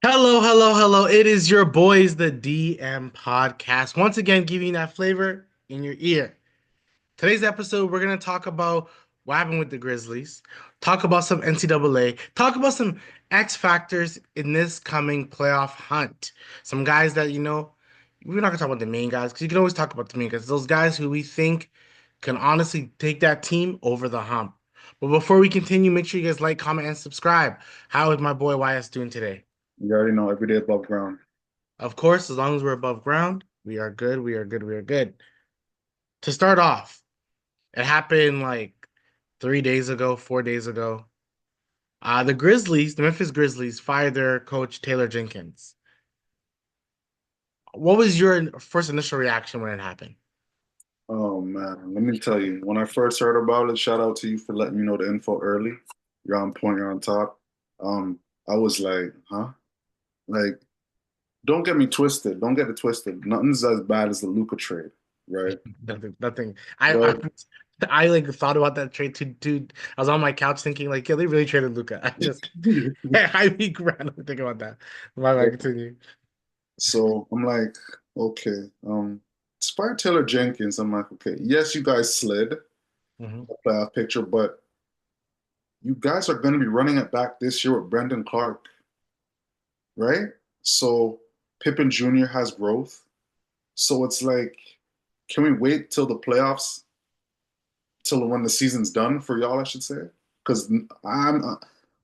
Hello, hello, hello. It is your boys, the DM podcast. Once again, giving you that flavor in your ear. Today's episode, we're going to talk about what happened with the Grizzlies, talk about some NCAA, talk about some X factors in this coming playoff hunt. Some guys that, we're not going to talk about the main guys because you can always talk about the main guys. Those guys who we think can honestly take that team over the hump. But before we continue, make sure you guys like, comment, and subscribe. How is my boy YS doing today? You already know every day above ground. Of course, as long as we're above ground, we are good. We are good. We are good. To start off, it happened like 3 days ago, 4 days ago. The Memphis Grizzlies, fired their coach Taylor Jenkins. What was your first initial reaction when it happened? Oh man, let me tell you, when I first heard about it, shout out to you for letting me know the info early. You're on point, you're on top. I was like, huh? Like, don't get me twisted. Don't get it twisted. Nothing's as bad as the Luka trade, right? Nothing. Nothing. But I like thought about that trade too. Dude, I was on my couch thinking like, yeah, they really traded Luca. I just I be randomly thinking about that. My continue. so I'm like, okay, Spire Taylor Jenkins. I'm like, okay, yes, you guys slid Mhm. the playoff picture, but you guys are going to be running it back this year with Brendan Clark, right? So Pippen Jr. has growth. So it's like, can we wait till the playoffs, till when the season's done for y'all, I should say? Because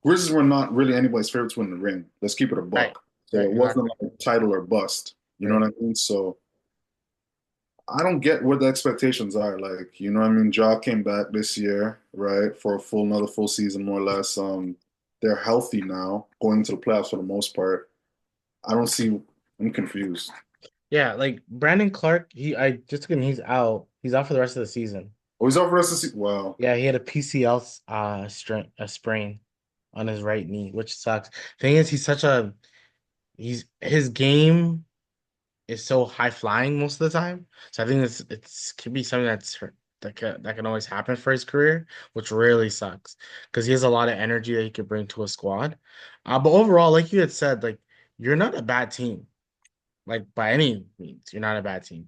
Grizzlies were not really anybody's favorite to win the ring. Let's keep it a Right. buck. So Right. it wasn't Exactly. like title or bust. You know Right. what I mean? So I don't get what the expectations are. Like, you know what I mean? Ja came back this year, right? For another full season, more or less. They're healthy now, going to the playoffs for the most part. I don't see. I'm confused. Yeah, like Brandon Clark, I just took him. He's out. He's out for the rest of the season. Oh, he's out for the rest of the season. Wow. Yeah, he had a PCL sprain on his right knee, which sucks. Thing is, he's his game is so high flying most of the time. So I think it's could be something that can always happen for his career, which really sucks because he has a lot of energy that he could bring to a squad. But overall, like you had said, like you're not a bad team. Like by any means, you're not a bad team.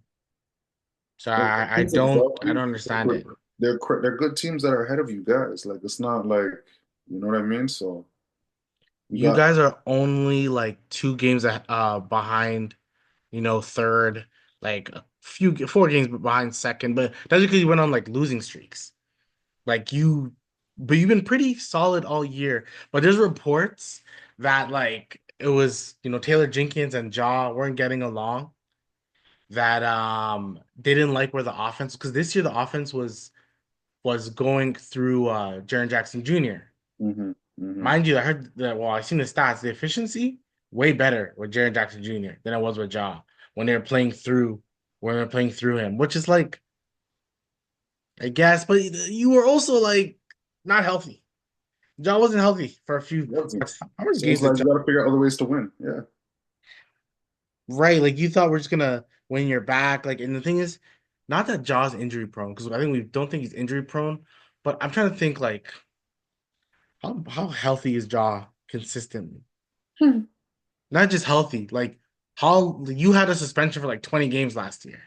So Like, I teams don't above I don't you, understand it. they're good teams that are ahead of you guys. Like it's not like you know what I mean. So you You got guys are only like 2 games behind, third, like a few 4 games behind second, but that's because you went on like losing streaks. Like but you've been pretty solid all year. But there's reports that like it was, Taylor Jenkins and Ja weren't getting along, that they didn't like where the offense, because this year the offense was going through Jaren Jackson Jr. hmm hmm Mind you, I heard that, well, I seen the stats. The efficiency way better with Jaren Jackson Jr. than it was with Ja when they were playing through when they were playing through him, which is like, I guess, but you were also like not healthy. Ja wasn't healthy for a few. How many So it's games like did you Ja? got to figure out other ways to win. Yeah. Right, like you thought we're just gonna win your back. Like, and the thing is, not that Ja's injury prone, because I think we don't think he's injury prone, but I'm trying to think like how healthy is Ja consistently? Hmm. Not just healthy, like how you had a suspension for like 20 games last year.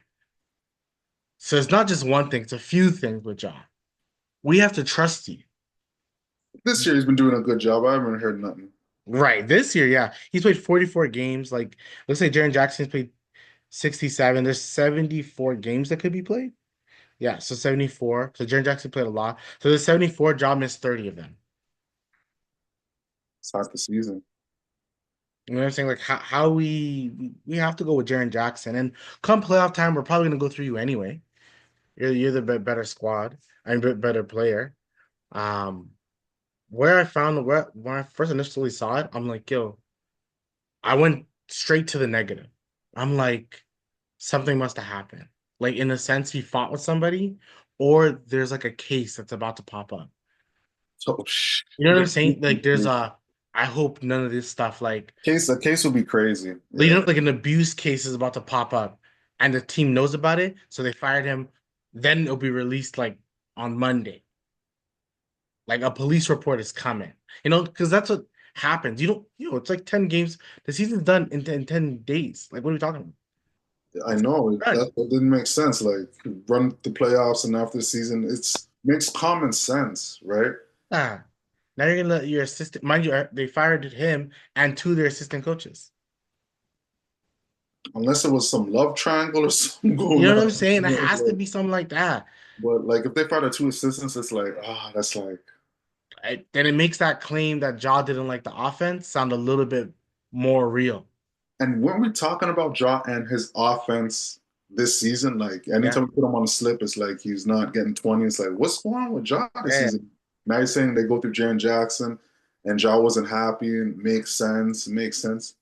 So it's not just one thing, it's a few things with Ja. We have to trust you. This year he's been doing a good job. I haven't heard nothing. Right. This year, yeah. He's played 44 games. Like, let's say Jaren Jackson's played 67. There's 74 games that could be played. Yeah, so 74. So Jaren Jackson played a lot. So there's 74, Ja missed 30 of them. It's half the season. You know what I'm saying? Like how we have to go with Jaren Jackson. And come playoff time, we're probably gonna go through you anyway. You're the better squad. I'm a better player. Um, where I found where when I first initially saw it, I'm like, yo, I went straight to the negative. I'm like, something must have happened. Like in a sense, he fought with somebody, or there's like a case that's about to pop up. So You know what I'm saying? Like there's I hope none of this stuff like a case will be crazy. you Yeah. know like an abuse case is about to pop up, and the team knows about it, so they fired him. Then it'll be released like on Monday. Like a police report is coming, because that's what happens. It's like 10 games. The season's done in 10 days. Like, what are we talking about? I It's know done. that didn't make sense. Like run the playoffs and after the season, it's makes common sense, right? Ah, now you're gonna let your assistant, mind you, they fired him and two of their assistant coaches. Unless it was some love triangle or something You going know what I'm on. saying? It has to be something like that. But like if they fired the two assistants, it's like, that's like. Then it makes that claim that Ja didn't like the offense sound a little bit more real. And weren't we talking about Ja and his offense this season? Like Yeah, anytime we put him on the slip, it's like he's not getting 20. It's like, what's going on with Ja this yeah, season? Now you're saying they go through Jaren Jackson and Ja wasn't happy and makes sense, makes sense.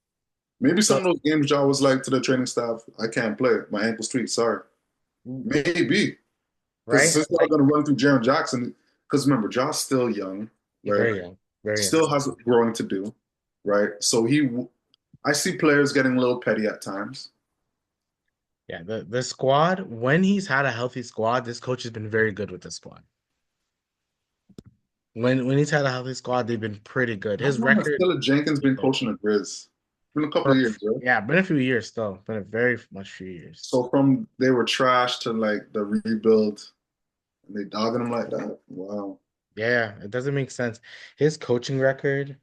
Maybe some so of those games Ja was like to the training staff, I can't play. My ankle's tweaked, sorry. Maybe. Because right, since y'all like gonna run through Jaren Jackson, because remember, Ja's still young, right? very young, very young. Still has growing to do, right? So I see players getting a little petty at times. Yeah, the squad, when he's had a healthy squad, this coach has been very good with the squad. When he's had a healthy squad, they've been pretty good. How His long has record, Taylor Jenkins been coaching the Grizz? It's been a couple of years, right? yeah, been a few years still, been a very much few years. So from they were trash to like the rebuild, and they dogging him like that. Wow. Yeah, it doesn't make sense. His coaching record,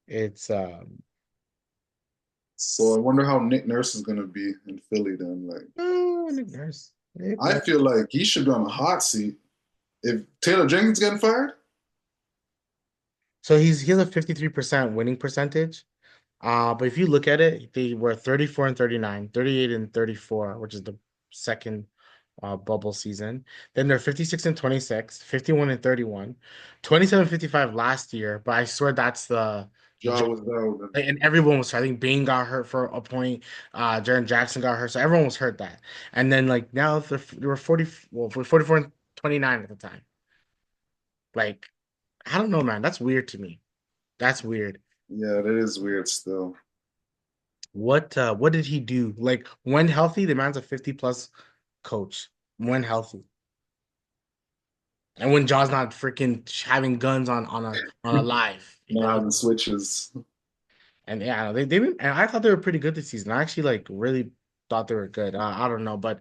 it's So I wonder how Nick Nurse is gonna be in Philly then. Like, Nick Nurse. Nick I Nurse. feel like he should be on the hot seat if Taylor Jenkins getting fired. So he has a 53% winning percentage. But if you look at it, they were 34 and 39, 38 and 34, which is the second bubble season. Then they're 56 and 26, 51 and 31, 27-55 last year, but I swear that's the Ja was out. and everyone was hurt. I think Bain got hurt for a point. Jaren Jackson got hurt, so everyone was hurt that. And then like now they were 40, well, 44 and 29 at the time. Like, I don't know, man. That's weird to me. That's weird. Yeah, that is weird still. What did he do? Like when healthy, the man's a 50 plus coach. When healthy. And when Jaw's not freaking having guns on a live, Not having switches. And yeah, they've been and I thought they were pretty good this season. I actually like really thought they were good. I don't know, but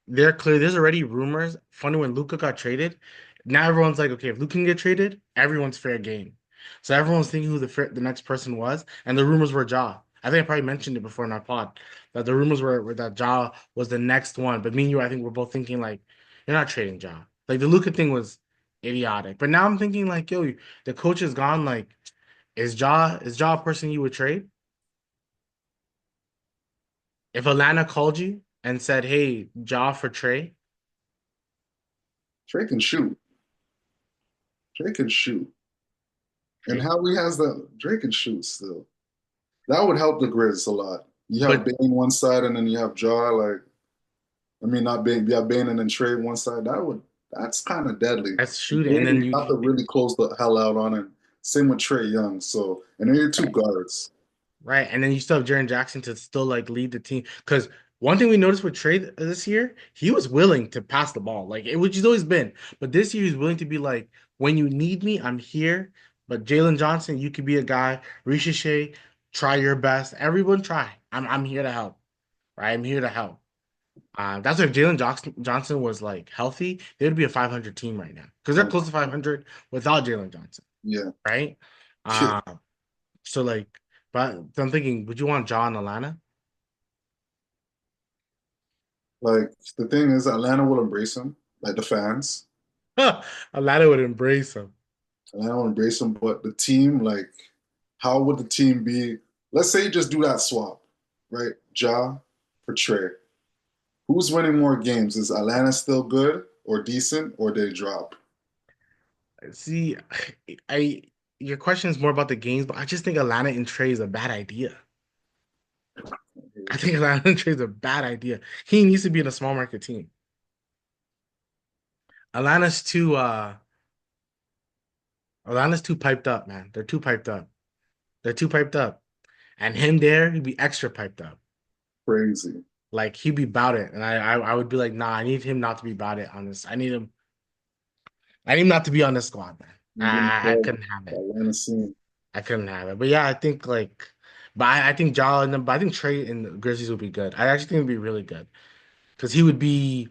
they're clear. There's already rumors. Funny when Luca got traded. Now everyone's like, okay, if Luca can get traded, everyone's fair game. So everyone's thinking who the next person was, and the rumors were Ja. I think I probably mentioned it before in our pod that the rumors were that Ja was the next one. But me and you, I think we're both thinking like, you're not trading Ja. Like the Luca thing was idiotic. But now I'm thinking like, yo, the coach is gone. Like, is Ja a person you would trade? If Atlanta called you and said, hey, Ja for Trey. Trey can shoot. Trey can shoot. And Trey. how he has that, Drake can shoot still. That would help the Grizz a lot. You have But Bane one side and then you have Ja. Like, I mean, not Bane, you have Bane and then Trey one side. That's kind of deadly. that's And shooting. And then Bane, you have to really close the hell out on him. Same with Trey Young. So, and then you're two guards. right. And then you still have Jaren Jackson to still like lead the team. Because one thing we noticed with Trey this year, he was willing to pass the ball. Like it, which he's always been. But this year he's willing to be like, when you need me, I'm here. But Jalen Johnson, you could be a guy. Ricochet, try your best. Everyone try. I'm here to help. Right. I'm here to help. That's why if Johnson was like healthy, they would be a 500 team right now because they're Oh, close to 500 without Jalen Johnson, yeah. right? Uh, so like, but I'm thinking, would you want John Atlanta? Like, the thing is, Atlanta will embrace him, like the fans. Atlanta would embrace him. Atlanta will embrace him, but the team, like, how would the team be? Let's say you just do that swap, right? Ja for Trey. Who's winning more games? Is Atlanta still good or decent, or they drop? See, I your question is more about the games, but I just think Atlanta and Trey is a bad idea. I think Atlanta and Trey is a bad idea. He needs to be in a small market team. Atlanta's too uh Atlanta's too piped up, man. They're too piped up. They're too piped up. And him there, he'd be extra piped up. Crazy. Like he'd be about it. And I would be like, nah, I need him not to be about it on this. I need him not to be on this squad, man. You I couldn't have the it. Atlanta scene. I couldn't have it. But yeah, I think like, but I think Ja and but I think Trey and the Grizzlies would be good. I actually think it'd be really good because he would be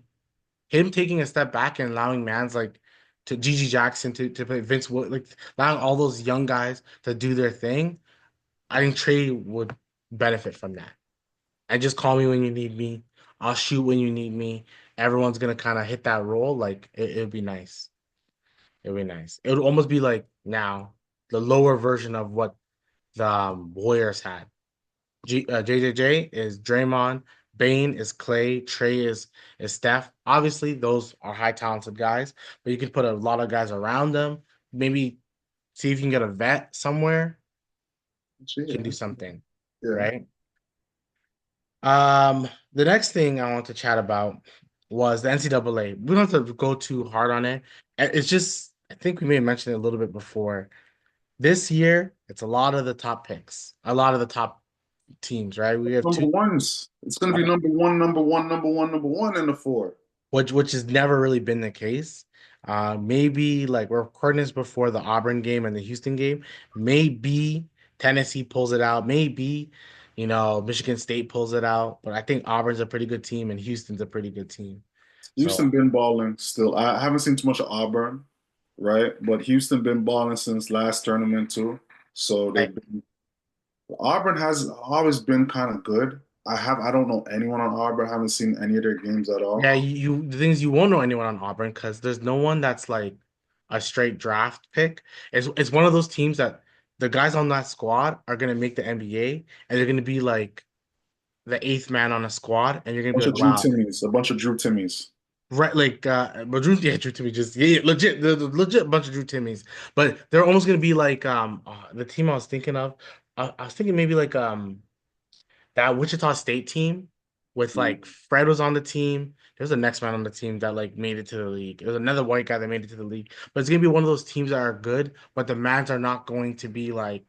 him taking a step back and allowing mans like to Gigi Jackson to play like allowing all those young guys to do their thing. I think Trey would benefit from that. And just call me when you need me. I'll shoot when you need me. Everyone's gonna kind of hit that role. Like it'd be nice. It'd be nice. It would almost be like now the lower version of what the Warriors had. JJJ is Draymond, Bane is Clay, Trey is Steph. Obviously, those are high talented guys, but you can put a lot of guys around them. Maybe see if you can get a vet somewhere. Actually, You can do yeah, something, yeah. right? The next thing I want to chat about was the NCAA. We don't have to go too hard on it. It's just I think we may have mentioned it a little bit before. This year, it's a lot of the top picks, a lot of the top teams, right? We have Number two, ones. It's going to be number one, number one, number one, number one in the four. which has never really been the case. Maybe like we're recording this before the Auburn game and the Houston game. Maybe Tennessee pulls it out. Maybe, Michigan State pulls it out. But I think Auburn's a pretty good team and Houston's a pretty good team. So Houston been balling still. I haven't seen too much of Auburn, right? But Houston been balling since last tournament too. So right. they've been Auburn has always been kind of good. I don't know anyone on Auburn. I haven't seen any of their games at all. Yeah, the things you won't know anyone on Auburn because there's no one that's like a straight draft pick. It's one of those teams that the guys on that squad are gonna make the NBA and they're gonna be like the eighth man on a squad, and you're gonna be Bunch like, of Drew wow, Timmies, a bunch of Drew Timmies. right? Like, but Drew Timmy just legit, the legit bunch of Drew Timmys, but they're almost gonna be like the team I was thinking of. I was thinking maybe like that Wichita State team with like Mm. Fred was on the team. There's a next man on the team that like made it to the league. There's another white guy that made it to the league, but it's gonna be one of those teams that are good, but the mans are not going to be like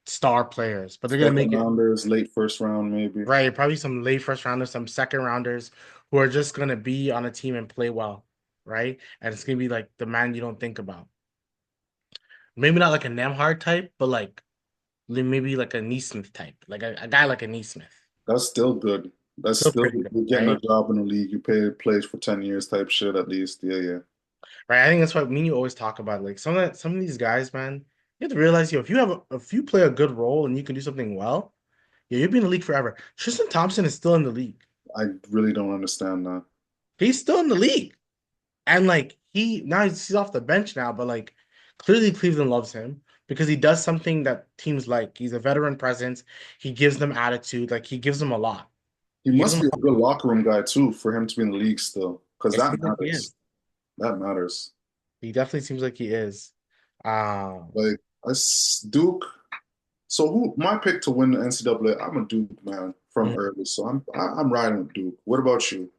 star players, but they're gonna Second make it. rounders, late first round, maybe. Right, probably some late first rounders, some second rounders who are just gonna be on a team and play well, right? And it's gonna be like the man you don't think about. Maybe not like a Nemhard type, but like maybe like a Neesmith type, like a guy like a Neesmith. That's still good. That's Still still pretty good, you're getting a right? job in the league. You pay plays for 10 years type shit at least. Yeah, yeah. Right. I think that's why me and you always talk about it. Like some of these guys, man, you have to realize, if you if you play a good role and you can do something well, yeah, you'll be in the league forever. Tristan Thompson is still in the league. I really don't understand that. He's still in the league. And like he now he's off the bench now, but like clearly Cleveland loves him because he does something that teams like. He's a veteran presence. He gives them attitude. Like he gives them a lot. He He gives must them be a a lot. good locker room guy too for him to be in the league still, because It that seems like he is. matters. That matters. He definitely seems like he is. Um, Like Duke. So who my pick to win the NCAA? I'm a Duke man from early, so I'm riding with Duke. What about you,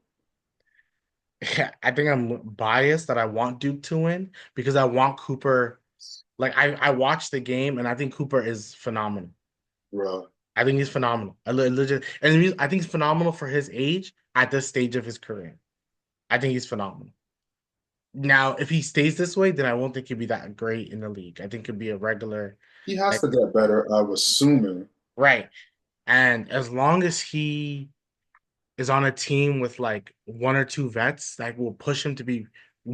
I think I'm biased that I want Duke to win because I want Cooper. Like I watched the game and I think Cooper is phenomenal. bro? I think he's phenomenal. Legit, and I think he's phenomenal for his age at this stage of his career. I think he's phenomenal. Now, if he stays this way, then I won't think he'll be that great in the league. I think he'll be a regular, He has like, to get better. I'm assuming. right. And as long as he is on a team with like one or two vets that will push him to be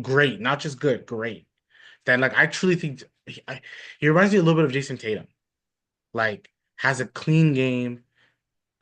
great, not just good, great, then like I truly think he reminds me a little bit of Jason Tatum. Like has a clean game,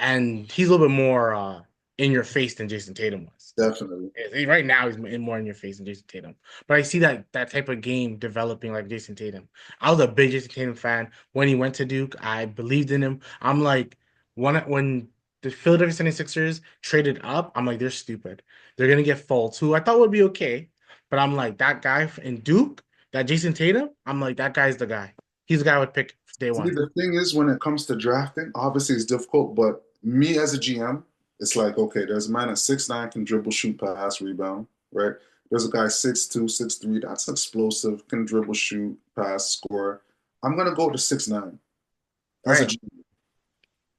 and he's a little bit more in your face than Jason Tatum was. Definitely. Right now, he's more in your face than Jason Tatum. But I see that type of game developing like Jason Tatum. I was a big Jason Tatum fan when he went to Duke. I believed in him. I'm like, when the Philadelphia 76ers traded up, I'm like, they're stupid. They're gonna get Fultz, who I thought would be okay. But I'm like, that guy in Duke, that Jason Tatum, I'm like, that guy's the guy. He's the guy I would pick day See, one. the thing is, when it comes to drafting, obviously it's difficult, but me as a GM, it's like, okay, there's a man at 6'9" can dribble, shoot, pass, rebound, right? There's a guy 6'2", 6'3", that's explosive, can dribble, shoot, pass, score. I'm gonna go to 6'9" as a Right. GM,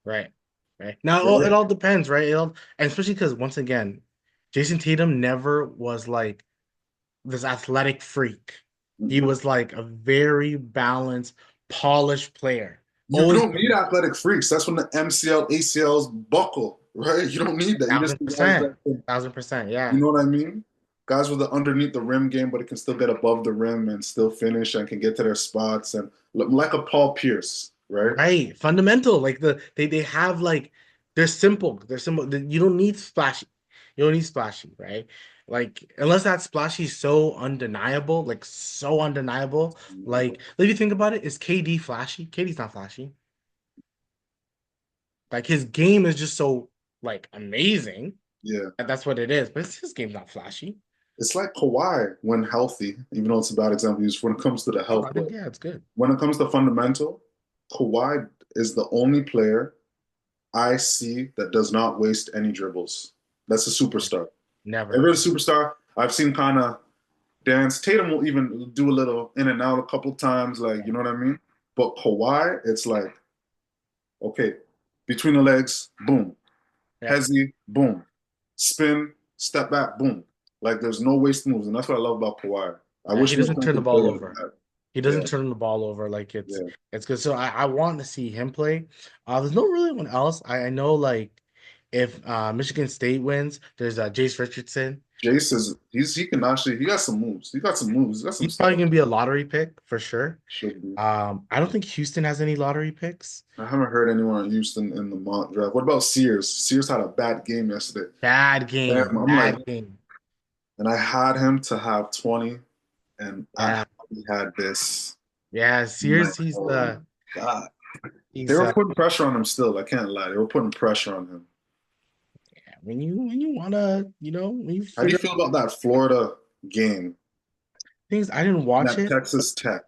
Right. Right. Now it right? all depends, right? And especially because once again, Jason Tatum never was like this athletic freak. He Mhm. was like a very balanced polished player. You Always don't need athletic freaks. That's when the MCL, ACLs buckle, right? You don't need that. You just thousand need guys percent, that can, 1000%. you Yeah. know what I mean? Guys with the underneath the rim game, but it can still get above the rim and still finish and can get to their spots and like a Paul Pierce, right? Right. Fundamental. Like they have like they're simple. They're simple. You don't need splashy. You don't need splashy, right? Like unless that splashy is so undeniable, like so undeniable. Like if you think about it, is KD flashy? KD's not flashy. Like his game is just so like amazing. Yeah. And that's what it is. But his game's not flashy. It's like Kawhi when healthy, even though it's a bad example used when it comes to the Oh, I health, think but yeah, it's good. when it comes to fundamental, Kawhi is the only player I see that does not waste any dribbles. That's a superstar. Never. Every other superstar I've seen kind of dance. Tatum will even do a little in and out a couple times, like, you know what I mean? But Kawhi, it's like, okay, between the legs, boom. Yeah. Hezzy, boom. Spin, step back, boom. Like there's no waste moves, and that's what I love about Kawhi. I Yeah, he wish more doesn't time turn the could play ball like over. that. He Yeah, doesn't turn the ball over like yeah. it's good. So I want to see him play. There's no really one else. I know like if Michigan State wins, there's Jace Richardson. Jace is he can actually he got some moves. He got some moves. He got some He's probably stuff. gonna be a lottery pick for sure. Should be. I don't think Houston has any lottery picks. I haven't heard anyone in Houston in the mock draft. What about Sears? Sears had a bad game yesterday. Bad Damn, game, I'm like, bad game. and I had him to have 20, and at Yeah, how he had this. yeah. I'm like, Sears, he's oh my the God. They he's were putting pressure on him still. I can't lie. They were putting pressure on him. when you wanna, when you How do you figure feel about that Florida game? things. I didn't watch That it. Texas Tech.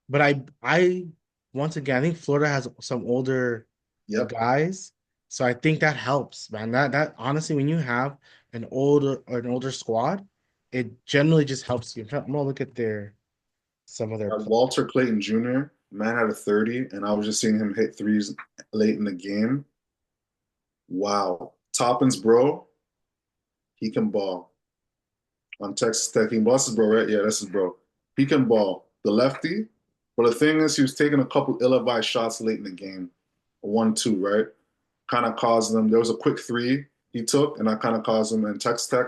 But I once again, I think Florida has some older Yep. guys, so I think that helps, man. That honestly, when you have an older squad, it generally just helps you. In fact, I'm gonna look at their some of their play. Walter Clayton Jr., man had a 30, and I was just seeing him hit threes late in the game. Wow. Toppins, bro, he can ball. On Texas Tech, he ball. That's his bro, right? Yeah, that's his bro. He can ball. The lefty. But the thing is, he was taking a couple ill-advised shots late in the game. 1-2, right? Kind of caused them. There was a quick three he took, and that kind of caused them. And Texas Tech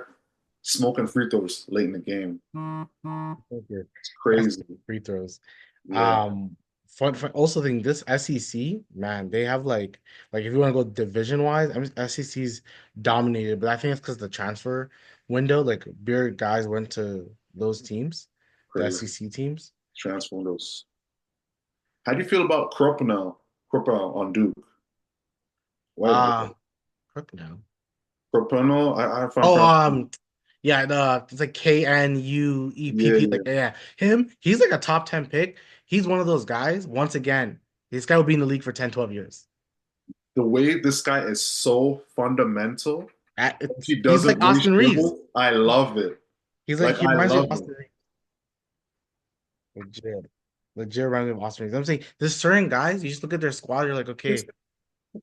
smoking free throws late in the game. Thank you. It's That's crazy. free throws. Yeah, Um, fun also think this SEC, man, they have like if you want to go division wise, I mean SEC's dominated, but I think it's because the transfer window, like bigger guys went to those teams, the crazy. SEC teams. Transform those. How do you feel about Cropel on Duke? White Uh boy. Crook now. Cropel, I'm from Oh, France. yeah, it's like Yeah, KNUEPP. Like, yeah. yeah, him, he's like a top 10 pick. He's one of those guys. Once again, this guy will be in the league for 10, 12 years. The way this guy is so fundamental, if he He's like doesn't waste Austin Reeves. dribbles, I love it. He I reminds me of love it. Austin Reeves. Legit. Legit reminds me of Austin Reeves. I'm saying there's certain guys, you just look at their squad, you're like, okay,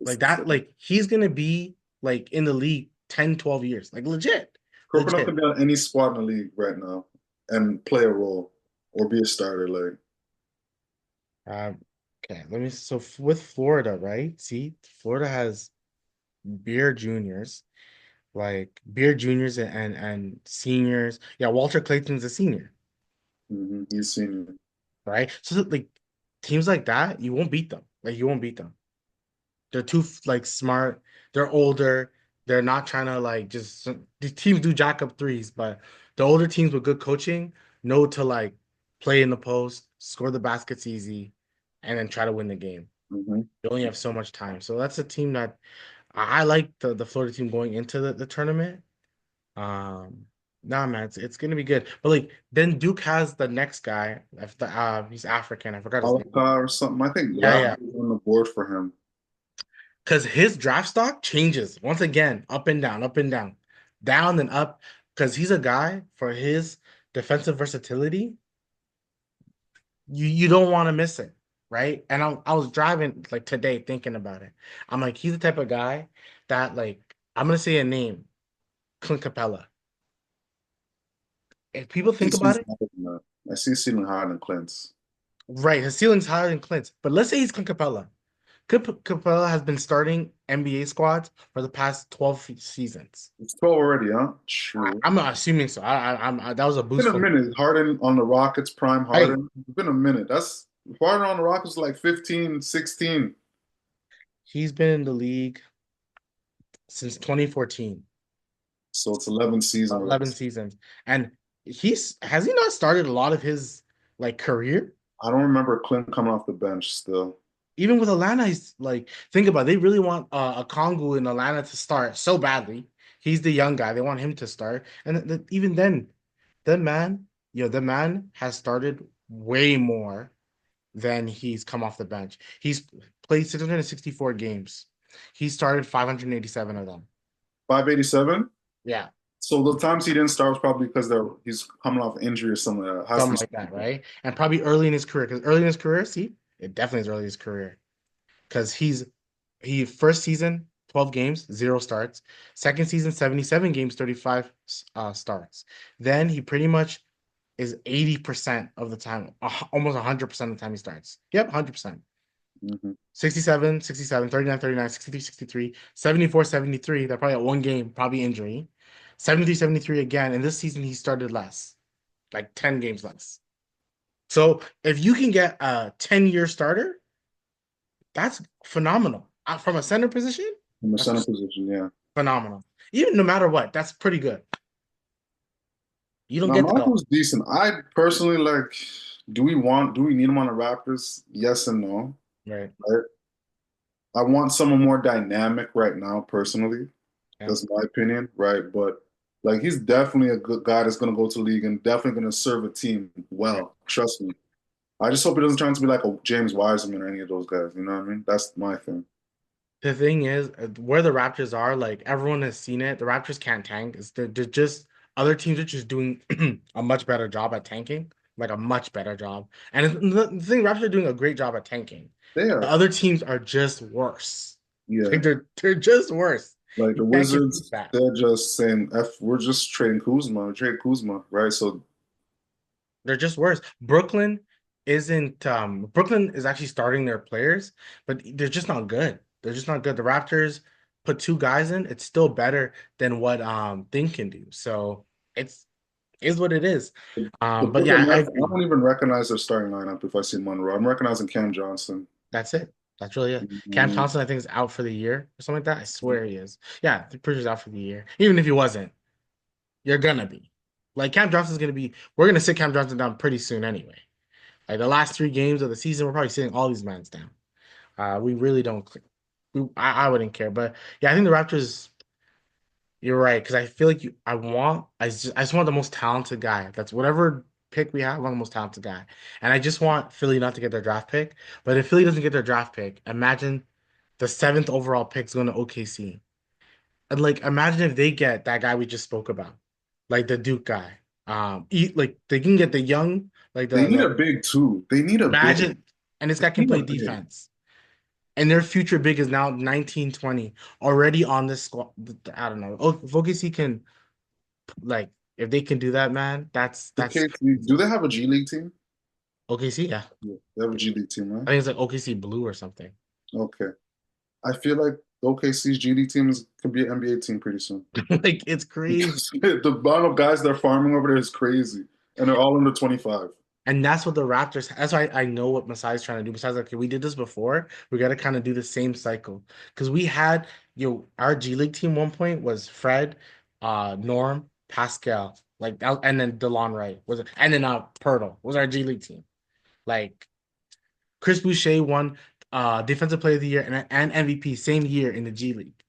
like that, like he's gonna be like in the league 10, 12 years. Like legit. Cropel Legit. can be on any squad in the league right now and play a role or be a starter. Like, Um, okay, with Florida, right? See, Florida has beer juniors, like beer juniors and seniors. Yeah, Walter Clayton's a senior, he's senior. right? So like teams like that, you won't beat them. Like you won't beat them. They're too like smart. They're older. They're not trying to like just the teams do jack up threes, but the older teams with good coaching know to like play in the post, score the baskets easy, and then try to win the game. hmm You only have so much time. So that's a team that I like the Florida team going into the tournament. Um, nah, man, it's gonna be good. But like then Duke has the next guy. He's African. I forgot his name. Alaka or something. I think Yeah, Raptors yeah. on the board for him. Because his draft stock changes once again, up and down, up and down, down and up. Because he's a guy for his defensive versatility. You don't want to miss it, right? And I was driving like today thinking about it. I'm like, he's the type of guy that like I'm gonna say a name, Clint Capella. If people think He's about it, higher than that. I see ceiling higher than Clint's. Right, his ceiling's higher than Clint's. But let's say he's Clint Capella. Clint Capella has been starting NBA squads for the past 12 seasons. It's 12 already, huh? True. I'm not assuming so. That was a Been boost a for the minute. Harden on the Rockets, prime right. Harden. It's been a minute. That's Harden on the Rockets like 15, 16. He's been in the league since 2014, So it's 11 seasons already. 11 seasons. And he's has he not started a lot of his like career? I don't remember Clint coming off the bench still. Even with Atlanta, he's like, think about it, they really want a Kongu in Atlanta to start so badly. He's the young guy. They want him to start. And even then, the man, the man has started way more than he's come off the bench. He's played 664 games. He started 587 of them. 587. Yeah, So the times he didn't start was probably because he's coming off injury or something like that. Has to something be like that, something. right? And probably early in his career, because early in his career, see, it definitely is early in his career. Because he first season, 12 games, zero starts. Second season, 77 games, 35 starts. Then he pretty much is 80% of the time, almost 100% of the time he starts. Yep, 100%. Mhm. 67, 67, 39, 39, 63, 63, 74, 73. That probably at one game, probably injury. 73, 73 again. And this season he started less, like 10 games less. So if you can get a 10-year starter, that's phenomenal. From a center position, In the center that's position, yeah. phenomenal. Even no matter what, that's pretty good. You don't Now get that all. Marco's decent. I personally like. Do we need him on the Raptors? Yes and no. Right. Right. I want someone more dynamic right now, personally. Yeah. That's my opinion, right? But like he's definitely a good guy that's gonna go to the league and definitely gonna serve a team Right. well. Trust me. I just hope he doesn't turn out to be like a James Wiseman or any of those guys. You know what I mean? That's my thing. The thing is, where the Raptors are, like everyone has seen it. The Raptors can't tank. They're just other teams are just doing a much better job at tanking, like a much better job. And the thing, Raptors are doing a great job at tanking. They The are, other teams are just worse. yeah. Like they're just worse. Like You the can't compete Wizards, that. they're just saying, "F, we're just trading Kuzma, we trade Kuzma, right?" So They're just worse. Brooklyn is actually starting their players, but they're just not good. They're just not good. The Raptors put two guys in, it's still better than what Thing can do. So it's is what it is. the But Brooklyn yeah, I Nets, I agree. don't even recognize their starting lineup if I see Monroe. I'm recognizing Cam Johnson. That's it. That's really it. Cam Mm, Thompson, I think, is out for the year or something like that. I swear he is. Yeah, the pretty sure he's out for the year. Even if he wasn't, you're gonna be. Like Cam Johnson's gonna be, we're gonna sit Cam Johnson down pretty soon anyway. Like the last three games of the season, we're probably sitting all these mans down. We really don't. I wouldn't care, but yeah, I think the Raptors. You're right because I feel like I just want the most talented guy. That's whatever pick we have. I want the most talented guy, and I just want Philly not to get their draft pick. But if Philly doesn't get their draft pick, imagine the seventh overall pick's going to OKC, and like imagine if they get that guy we just spoke about, like the Duke guy. Like they can get the young, like they need the a big too. They need a big. imagine, and this They guy can need a play big. defense. And their future big is now 19, 20 already on this squad. I don't know. Oh, if OKC can like if they can do that, man, that's Okay, do they have a G League team? OKC. Yeah, Yeah, they have a G League team, right? I think it's like OKC Blue or something. Okay. I feel like OKC's G League team could be an NBA team pretty soon. Like it's crazy. Because the amount of guys they're farming over there is crazy. And they're all under 25. And that's what the Raptors. That's why I know what Masai's trying to do. Besides, like, okay, we did this before. We got to kind of do the same cycle because we had our G League team. One point was Fred, Norm, Pascal, like that, and then DeLon Wright was it, and then Pirtle was our G League team. Like Chris Boucher won Defensive Player of the Year and MVP same year in the G League.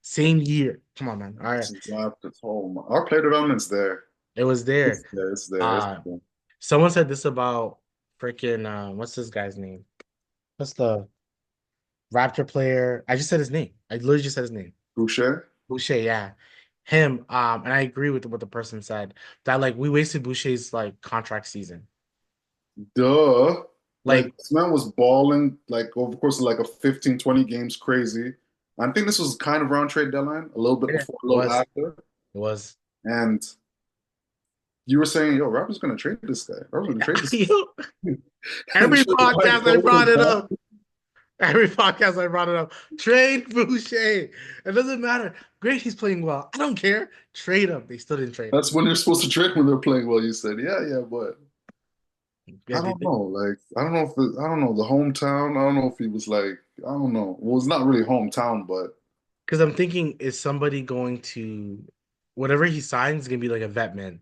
Same year. Come on, man. All right, This is Raptors. Oh my. Our player development's there. it was It's there. there. It's there. It's Uh, there. Someone said this about freaking what's this guy's name? What's the Raptor player? I just said his name. I literally just said his name. Boucher? Boucher, yeah. Him. And I agree with what the person said that like we wasted Boucher's like contract season. Duh. Like Like this man was balling like over the course of like a 15, 20 games crazy. I think this was kind of around trade deadline, a little bit yeah, it before, a little was. after. It was. And You were saying, yo, Raptors gonna trade this guy. Raptors gonna trade this Yo, guy. And every trade the guy podcast I close brought and it down. up. Every podcast I brought it up. Trade Boucher. It doesn't matter. Great, he's playing well. I don't care. Trade him. They still didn't trade him. That's when they're supposed to trade when they're playing well. You said, yeah, yeah, but Yeah, I they don't did. know. Like, I don't know if I don't know the hometown. I don't know if he was like, I don't know. Well, it's not really hometown, but Because I'm thinking, is somebody going to whatever he signs is gonna be like a vet man.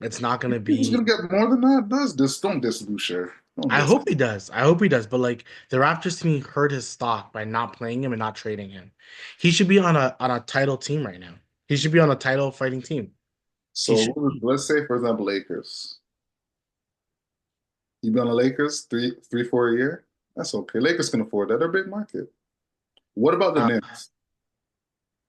It's not gonna he was be. gonna get more than that. Does this? Don't diss Boucher. Don't I diss. hope he does. I hope he does. But like the Raptors to me hurt his stock by not playing him and not trading him. He should be on a title team right now. He should be on a title fighting team. He So should be. let's say, for example, Lakers. You be on the Lakers three, 4 a year. That's okay. Lakers can afford that. They're a big market. What about the Uh, Knicks?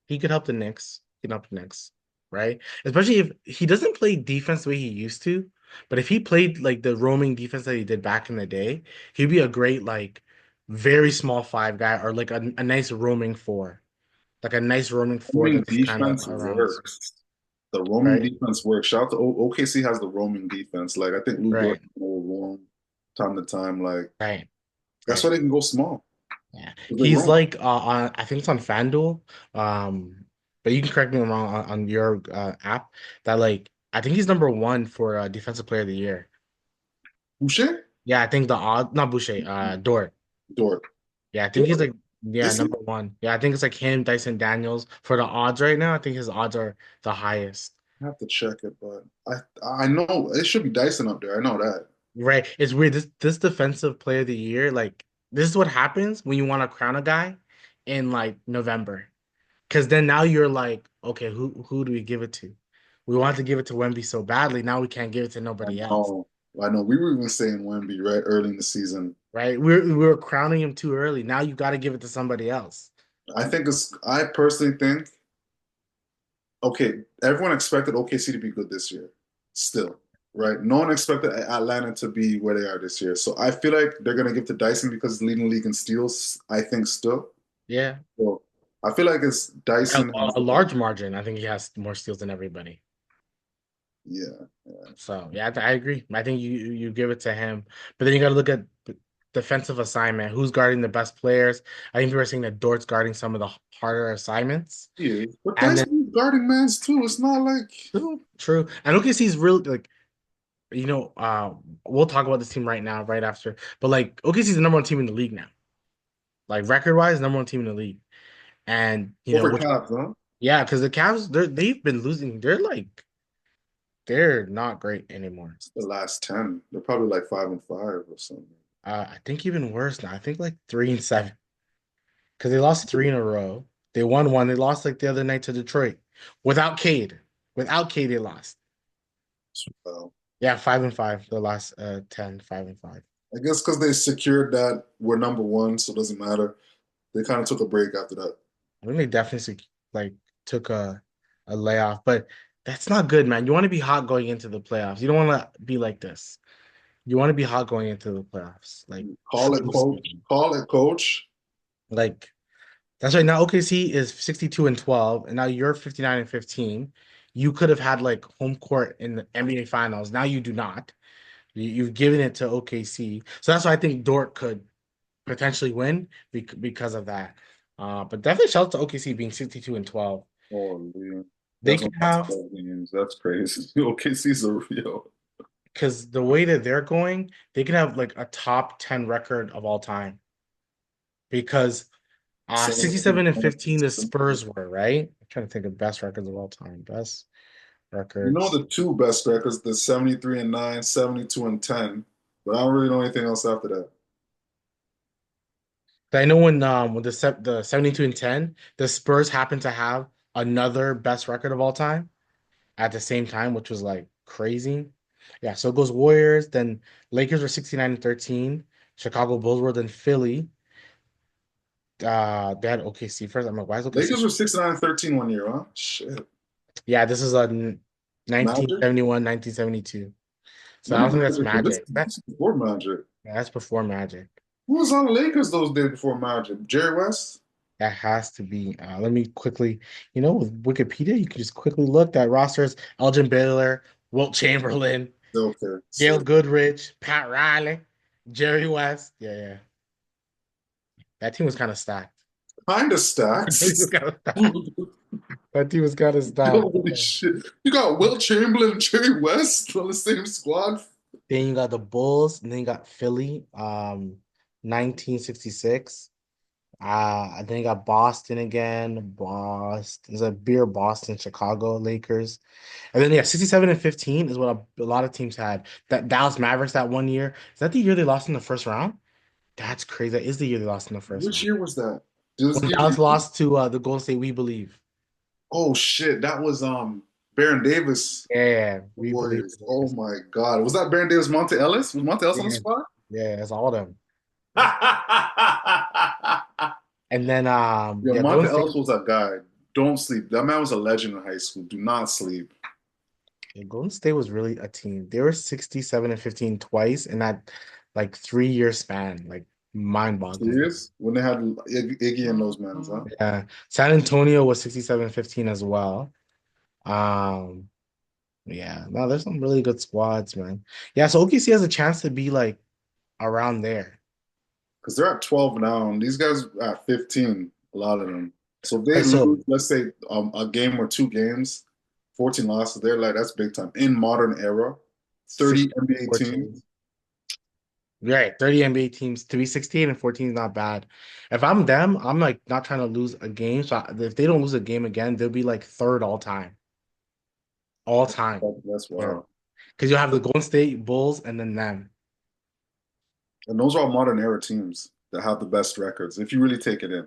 he could help the Knicks. He could help the Knicks, right? Especially if he doesn't play defense the way he used to. But if he played like the roaming defense that he did back in the day, he'd be a great like very small five guy or like a nice roaming four, like a nice roaming four Roaming that's kind of defense around, works. The roaming right? defense works. Shout out to OKC has the roaming defense. Like I think Lou Right, Dort will roam time to time. Like right, that's right. why they can go small. Yeah, 'Cause they he's roam. like on I think it's on FanDuel, but you can correct me if I'm wrong on your app that like I think he's number one for defensive player of the year. Boucher? Yeah, I think the odd not Boucher, Dort. Dort. Yeah, I think he's Dort. like yeah Is he? number one. Yeah, I think it's like him, Dyson Daniels for the odds right now. I think his odds are the highest. I have to check it, but I know it should be Dyson up there. I know that. Right. It's weird. This defensive player of the year, like this is what happens when you want to crown a guy in like November. Because then now you're like, okay, who do we give it to? We want to give it to Wemby so badly. Now we can't give it to I nobody else, know. I know. We were even saying Wemby right early in the season. right? We were crowning him too early. Now you got to give it to somebody else, I think it's. I personally think. Okay, everyone expected OKC to be good this year. Still, right? No one expected Atlanta to be where they are this year. So I feel like they're gonna give to Dyson because he's leading the league in steals. I think still. yeah, So I feel like it's a, Dyson has a the edge. large margin. I think he has more steals than everybody. Yeah, yeah. So yeah, I agree. I think you give it to him, but then you got to look at defensive assignment. Who's guarding the best players? I think we were saying that Dort's guarding some of the harder assignments, He is. But and then Dyson is guarding mans too. It's not like true. And OKC's really like we'll talk about this team right now, right after. But like OKC's the number one team in the league now. Like record wise, number one team in the league. And over which Cavs, huh? yeah, because the Cavs they've been losing. They're not great anymore. It's the last 10. They're probably like 5-5 or something. I think even worse now. I think like 3-7. Because they lost three in a row. They won one. They lost like the other night to Detroit. Without Cade. Without Cade, they lost. So Yeah, 5-5. The last 10, 5-5. I guess because they secured that we're number one, so it doesn't matter. They kind of took a break after that. I think they definitely like took a layoff, but that's not good, man. You want to be hot going into the playoffs. You don't want to be like this. You want to be hot going into the playoffs. Like Call it truly coach. speaking. Call it coach. Like that's right. Now OKC is 62-12, and now you're 59-15. You could have had like home court in the NBA finals. Now you do not. You've given it to OKC. So that's why I think Dort could potentially win because of that. But definitely shout out to OKC being 62-12. Holy, They that's can one of have 12 games. That's crazy. OKC's a real. because the way that they're going, they can have like a top 10 record of all time. Because 67 and 15, the Spurs were, right? I'm trying to think of best records of all time. Best You know records. the two best records, the 73-9, 72-10, but I don't really know anything else after that. I know when the 72-10, the Spurs happened to have another best record of all time at the same time, which was like crazy. Yeah, so it goes Warriors, then Lakers were 69-13, Chicago Bulls were then Philly. They had OKC first. I'm like, why is OKC? Lakers were 69-13 1 year, huh? Shit. Yeah, this is a Magic? 1971, 1972. So I When don't did think that's Magic come? Magic. This is before Magic. That's before Magic. Who was on the Lakers those days before Magic? Jerry West? That has to be. Let me quickly, with Wikipedia, you can just quickly look. That rosters Elgin Baylor, Wilt Chamberlain, Okay, Gail so Goodrich, Pat Riley, Jerry West. Yeah, yeah. That team was kind of stacked. kind of That team was stacks. kind of stacked. That team was kind of stacked. Holy shit! You got Wilt Chamberlain and Jerry West on the same squad. Then you got the Bulls, and then you got Philly, 1966. Then you got Boston again. Boston is a beer Boston, Chicago, Lakers. And then yeah, 67 and 15 is what a lot of teams had. That Dallas Mavericks that one year. Is that the year they lost in the first round? That's crazy. That is the year they lost in the first Which round. year was that? Does it When give Dallas you? lost to the Golden State, we believe. Oh shit! That was Baron Davis Yeah, we believe. Warriors. Oh my God! Was that Baron Davis? Monte Ellis? Was Monte Ellis on the Yeah, squad? yeah, it's all of them. Yeah, And then yeah, Monte Golden State. Ellis was a guy. Don't sleep. That man was a legend in high school. Do not sleep. Yeah, Golden State was really a team. They were 67 and 15 twice in that like 3 year span. Like mind-boggling. Serious? When they had Iggy and those men, huh? Yeah. San Antonio was 67 and 15 as well. Um, yeah, no, there's some really good squads, man. Yeah, so OKC has a chance to be like around there. Because they're at 12 now, and these guys are at 15, a lot of them. So if they Right, so lose, let's say a game or two games, 14 losses, they're like, that's big time. In modern era, 30 16 NBA 14. teams. Right, 30 NBA teams to be 16 and 14 is not bad. If I'm them, I'm like not trying to lose a game. So if they don't lose a game again, they'll be like third all time. All time. That's Third. wild. Because you'll have the Golden State Bulls and then them. And those are all modern era teams that have the best records, if you really take it in.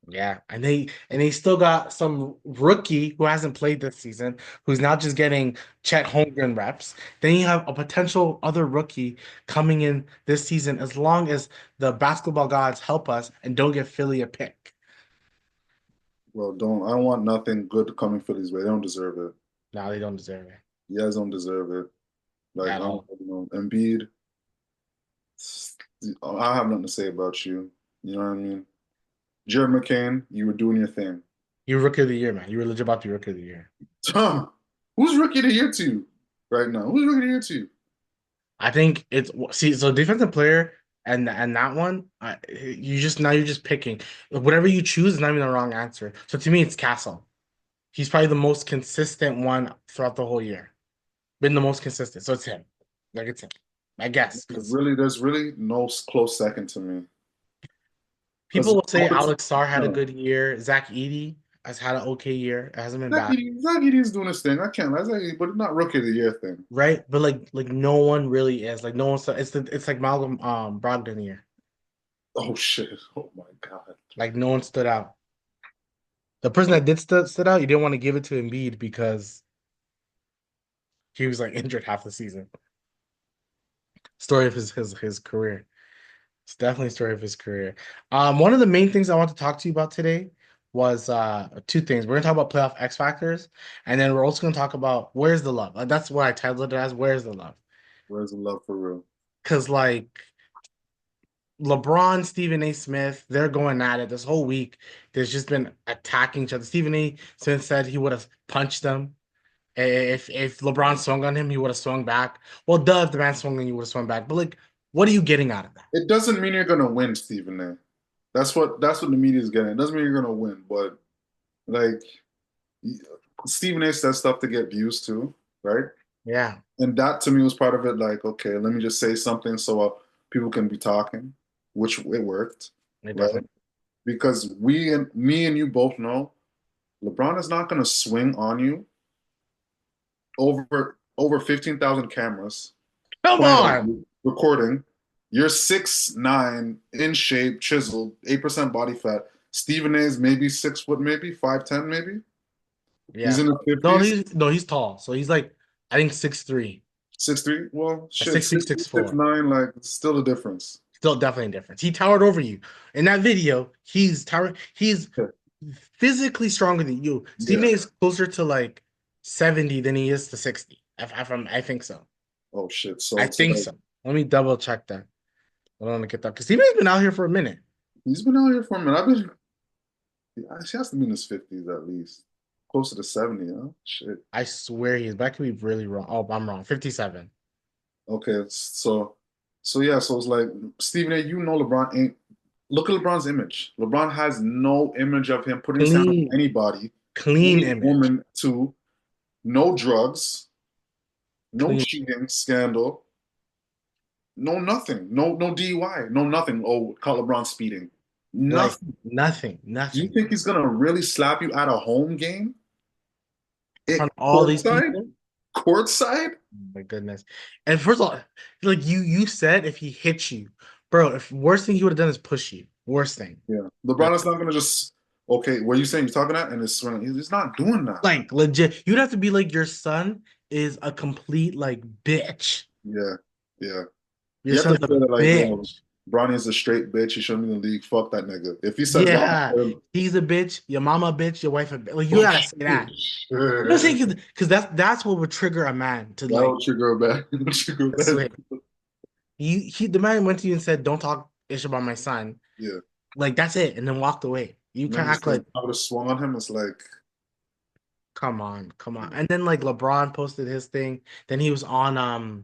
Yeah, and they still got some rookie who hasn't played this season, who's now just getting Chet Holmgren reps. Then you have a potential other rookie coming in this season, as long as the basketball gods help us and don't give Philly a pick. Well, I don't want nothing good coming Philly's way. They don't deserve it. No, they don't deserve it You guys don't deserve it. Like, I at don't all. Embiid, I have nothing to say about you. You know what I mean? Jared McCain, you were doing your thing. You're rookie of the year, man. You were legit about to be rookie of the year. Tom, who's rookie of the year to you right now? Who's rookie of the year to you? I think it's see so defensive player and that one you're just picking whatever you choose is not even the wrong answer. So to me, it's Castle. He's probably the most consistent one throughout the whole year. Been the most consistent. So it's him. Like it's him. I guess. Because There's really no close second to me. people Because will say Alex Sarr had a good year. Zach Edey has had an okay year. It hasn't been bad. Zach Edey's doing his thing. I can't lie, but it's not rookie of the year thing. Right? But like no one really is. Like no one's it's like Malcolm Brogdon year. Oh shit! Oh my God! Like no one stood out. The person that did stood out, you didn't want to give it to Embiid because he was like injured half the season. Story of his career. It's definitely a story of his career. One of the main things I want to talk to you about today was two things. We're gonna talk about playoff X factors, and then we're also gonna talk about where's the love. That's what I titled it as. Where's the love? Where's the love for real? Because like LeBron, Stephen A. Smith, they're going at it this whole week. There's just been attacking each other. Stephen A. Smith said he would have punched them. If LeBron swung on him, he would have swung back. Well, duh, if the man swung on you, would have swung back. But like, what are you getting out of that? It doesn't mean you're gonna win, Stephen A. That's what the media is getting. It doesn't mean you're gonna win, but like Stephen A. says stuff to get views too, right? Yeah, And that to me was part of it. Like, okay, let me just say something so people can be talking, which it worked, it right? definitely. Because me and you both know LeBron is not gonna swing on you over 15,000 cameras Come pointed at on. you, recording. You're 6'9", in shape, chiseled, 8% body fat. Stephen A is maybe 6 foot, maybe 5'10", maybe. He's Yeah. in the No, 50s, he's tall. So he's like I think 6'3", 6'3". Well, a shit, 6'3", 6'3", six six four. nine, like still a difference. Still definitely a difference. He towered over you. In that video, he's towering. He's Yeah. physically stronger than you. Stephen Yeah. A is closer to like 70 than he is to 60. I think so. Oh shit. I So think like, so. Let me double check that. I don't want to get that because Stephen A's been out here for a minute. he's been out here for a minute. He has to be in his 50s at least. closer to 70, huh? Shit. I swear he is, but I could be really wrong. Oh, I'm wrong. 57. Okay, so yeah, so it's like Stephen A, you know LeBron ain't look at LeBron's image. LeBron has no image of him putting his hands on Clean, anybody, clean any image. woman too, no drugs, no Clean. cheating scandal, no nothing, no DUI, no nothing. Oh, call LeBron speeding. Like Nothing. nothing, Do you nothing. think he's gonna really slap you at a home game? In front It of all these courtside? people. Courtside? Oh my goodness. And first of all, like you said if he hits you, bro, if worst thing he would have done is push you. Worst thing. Yeah. That LeBron is not gonna just okay, what are you saying? You're talking that and it's swinging. He's not doing that. like legit. You'd have to be like your son is a complete like bitch. Yeah, yeah. Your You have to son's a say that like, yo, bitch. Bronny is a straight bitch. He shouldn't be in the league. Fuck that nigga. If he says that, Yeah, then he's a bitch. Your mama a bitch. Your wife a bitch. Like you oh gotta say that. You know what I'm shit. saying? Because that's what would trigger a man to like That'll trigger a bad. That'll trigger a bad. switch. He the man went to you and said, "Don't talk ish about my son." Yeah. Like that's it, and then walked away. You And then can't just act like like, I would have swung on him. It's like, come on, come on. And then like LeBron posted his thing. Then he was on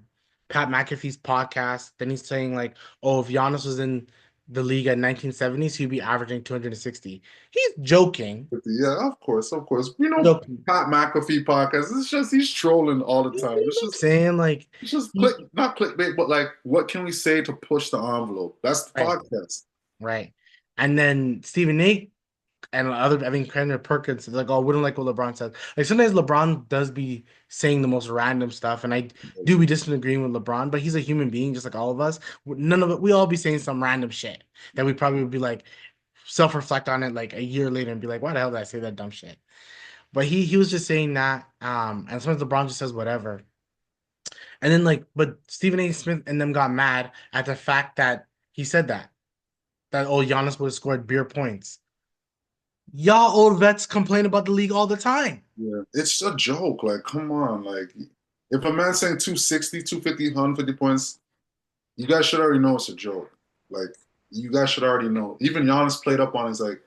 Pat McAfee's podcast. Then he's saying like, "Oh, if Giannis was in the league at 1970s, he'd be averaging 260." He's joking. yeah, of course, of course. You know, Joking. Pat McAfee podcast. It's just he's trolling all the You time. know what I'm saying? Like It's just he not clickbait, but like, what can we say to push the envelope? That's the right, podcast. right. And then Stephen A and other, I mean, Kendrick Perkins is like, oh, we don't like what LeBron says. Like sometimes LeBron does be saying the most random stuff, and I do be disagreeing with LeBron, but he's a human being just like all of us. None of it, we all be saying some random shit that we probably would be like self-reflect on it like a year later and be like, why the hell did I say that dumb shit? But he was just saying that, and sometimes LeBron just says whatever. And then like, but Stephen A. Smith and them got mad at the fact that he said that oh Giannis would have scored beer points. Y'all old vets complain about the league all the time. Yeah, it's a joke. Like, come on. Like, if a man's saying 260, 250, 150 points, you guys should already know it's a joke. Like, you guys should already know. Even Giannis played up on it. He's like,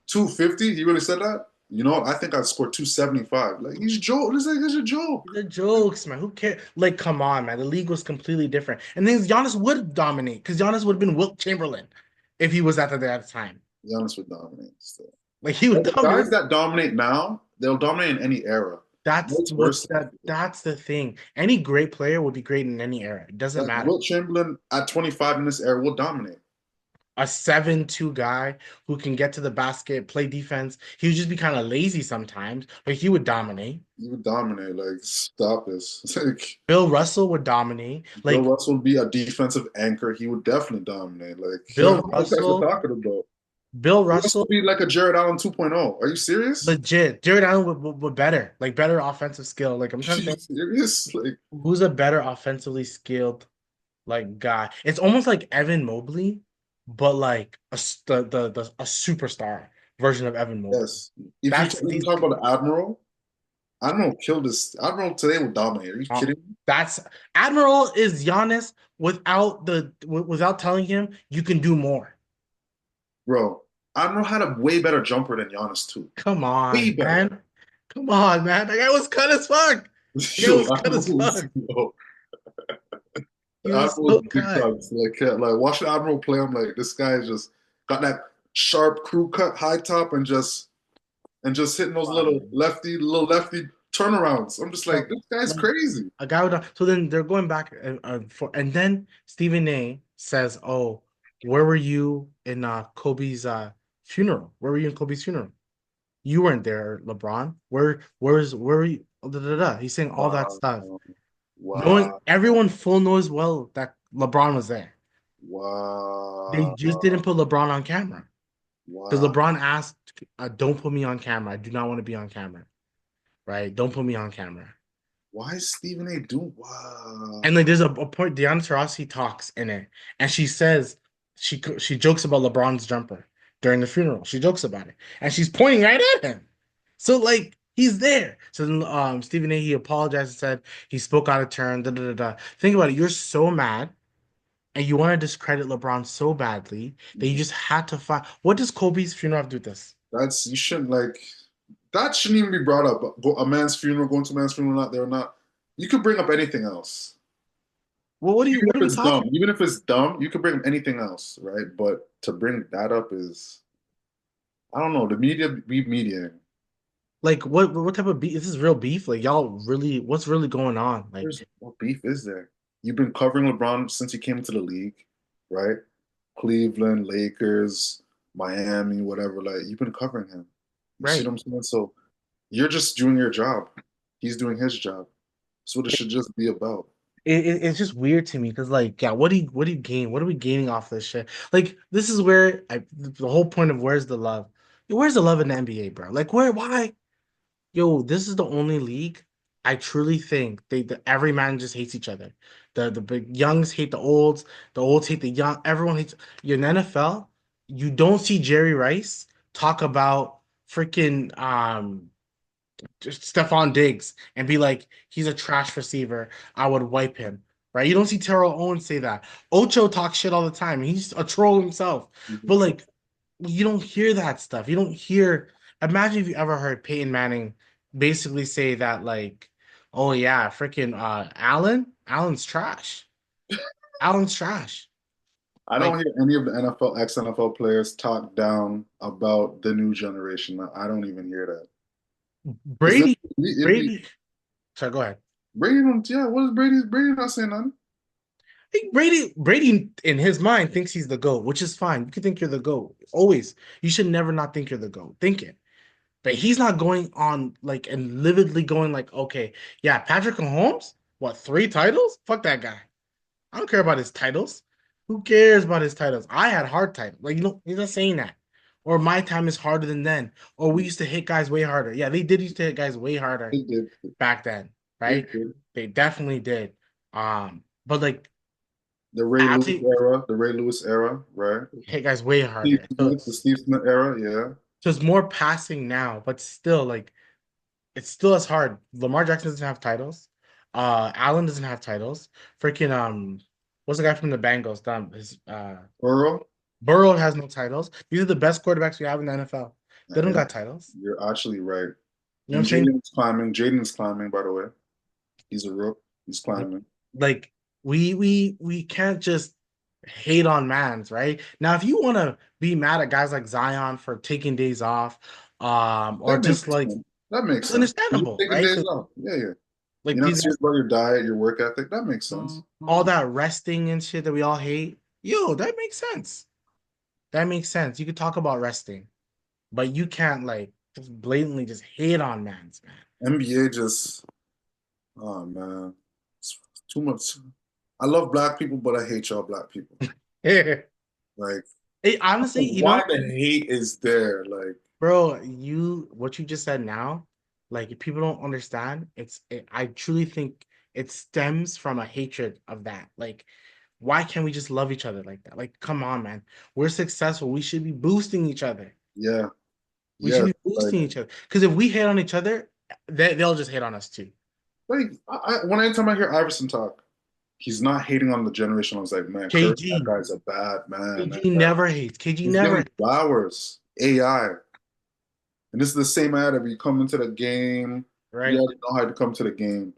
250? He really said that? You know what? I think I scored 275. Like, he's joke. This is a joke. The jokes, man. Who cares? Like, come on, man. The league was completely different. And then Giannis would dominate because Giannis would have been Wilt Chamberlain if he was at the time. Giannis would dominate still. Like he would But the dominate. guys that dominate now, they'll dominate in any era. That's Wilt what versatile. that's the thing. Any great player would be great in any era. It doesn't Like matter. Wilt Chamberlain at 25 in this era will dominate. A 7-2 guy who can get to the basket, play defense. He would just be kind of lazy sometimes, but he would dominate. He would dominate. Like, stop this. It's like Bill Russell would dominate. Bill Like Russell would be a defensive anchor. He would definitely dominate. Like, you know Bill how many guys we're Russell, talking about. Bill Bill Russell Russell would be like a Jared Allen 2.0. Are you serious? legit. Jared Allen would better, like better offensive skill. Like I'm Are trying to you think, serious? Like, who's a better offensively skilled like guy. It's almost like Evan Mobley, but like a superstar version of Evan Mobley. yes. If you That's if you these talk about the Admiral, Admiral killed this. Admiral today would dominate. Are you uh, kidding me? that's Admiral is Giannis without telling him you can do more. Bro, Admiral had a way better jumper than Giannis too. Come Way on, better. man. Come on, man. That guy was cut as fuck. That guy Yo, was cut as fuck. He was Admiral so was big cut. cuts. Like watching Admiral play, I'm like, this guy just got that sharp crew cut high top and just hitting those Come on, little lefty turnarounds. I'm just like, bro. this guy's Like crazy. a guy would. So then they're going back and then Stephen A. says, "Oh, where were you in Kobe's funeral? Where were you in Kobe's funeral? You weren't there, LeBron. Where were you?" Da, da, da. He's saying all that Wow. stuff, knowing Wow. everyone full knows well that LeBron was there. They just Wow. didn't put LeBron on camera because Wow. LeBron asked, "Don't put me on camera. I do not want to be on camera. Right? Don't put me on camera." Why is Stephen A. doing? Wow. And like there's a point Deanna Taurasi talks in it, and she says she jokes about LeBron's jumper during the funeral. She jokes about it, and she's pointing right at him. So like he's there. So then Stephen A. he apologized and said he spoke out of turn. Da, da, da, da. Think about it. You're so mad, and you want to discredit LeBron so badly that you just had to find. What does Kobe's funeral have to do with this? That's you shouldn't like. That shouldn't even be brought up. A man's funeral, going to a man's funeral, not there or not. You could bring up anything else. Well, Even what are if we it's dumb, talking? even if it's dumb, you could bring up anything else, right? But to bring that up is, I don't know, the media be mediating. Like what type of beef? Is this real beef? Like y'all really what's really going on? Like What beef is there? You've been covering LeBron since he came into the league, right? Cleveland, Lakers, Miami, whatever. Like you've been covering him. You see what right. I'm saying? So you're just doing your job. He's doing his job. That's what it It, should just be about. it's just weird to me because like yeah, what do you gain? What are we gaining off this shit? Like this is where the whole point of where's the love? Where's the love in the NBA, bro? Like why? Yo, this is the only league I truly think every man just hates each other. The big youngs hate the olds hate the young. Everyone hates. You're in NFL. You don't see Jerry Rice talk about freaking just Stephon Diggs and be like, he's a trash receiver. I would wipe him. Right? You don't see Terrell Owens say that. Ocho talks shit all the time. He's a troll himself. But like, you don't hear that stuff. You don't hear. Imagine if you ever heard Peyton Manning basically say that, like, oh yeah, freaking Allen's trash. Allen's trash. I don't Like hear any of the NFL, ex-NFL players talk down about the new generation. I don't even hear that. Because then Brady, Brady. Sorry, go ahead. Brady don't, yeah, what is Brady not saying nothing? I think Brady in his mind thinks he's the GOAT, which is fine. You can think you're the GOAT. Always. You should never not think you're the GOAT. Think it. But he's not going on like and lividly going like, okay, yeah, Patrick Mahomes, what, 3 titles? Fuck that guy. I don't care about his titles. Who cares about his titles? I had hard titles. Like, he's not saying that. Or my time is harder than then. Or we used to hit guys way harder. Yeah, they did used to hit guys way harder They did. back then, They right? did. They definitely did. But like I'll take The Ray Lewis era, right? hit guys way Steve harder. So Smith, the Steve Smith era, yeah. it's more passing now, but still, like it's still as hard. Lamar Jackson doesn't have titles. Allen doesn't have titles. Freaking what's the guy from the Bengals? His Burrow, Burrow has no titles. These are the best quarterbacks we have in the NFL. They don't yeah, got titles. you're actually right. You know what I'm And saying? Jaden's climbing. Jaden's climbing, by the way. He's a rook. He's Like, climbing. like we can't just hate on mans, right? Now, if you want to be mad at guys like Zion for taking days off, or That makes just like sense. That makes it's sense. You're just understandable, taking right? days Because off. Yeah, yeah. like You're not these serious about your diet, your work ethic. That makes sense. all that resting and shit that we all hate, yo, that makes sense. That makes sense. You could talk about resting, but you can't like just blatantly just hate on mans, NBA just, oh man, it's too much. I love black people, but I hate y'all black people. man. Like, Hey, honestly, why the hate is there? Like, bro, what you just said now, like if people don't understand, I truly think it stems from a hatred of that. Like, why can't we just love each other like that? Like, come on, man. We're successful. We should be boosting each other. yeah, We should yeah. be Like, boosting each other. Because if we hate on each other, they'll just hate on us too. when anytime I hear Iverson talk, he's not hating on the generation. I was like, man, Curry, that KG, guy's a bad man. KG never hates. KG He's never giving hates. flowers. AI. And this is the same ad where you come into the game. You Right. already know how to come to the game.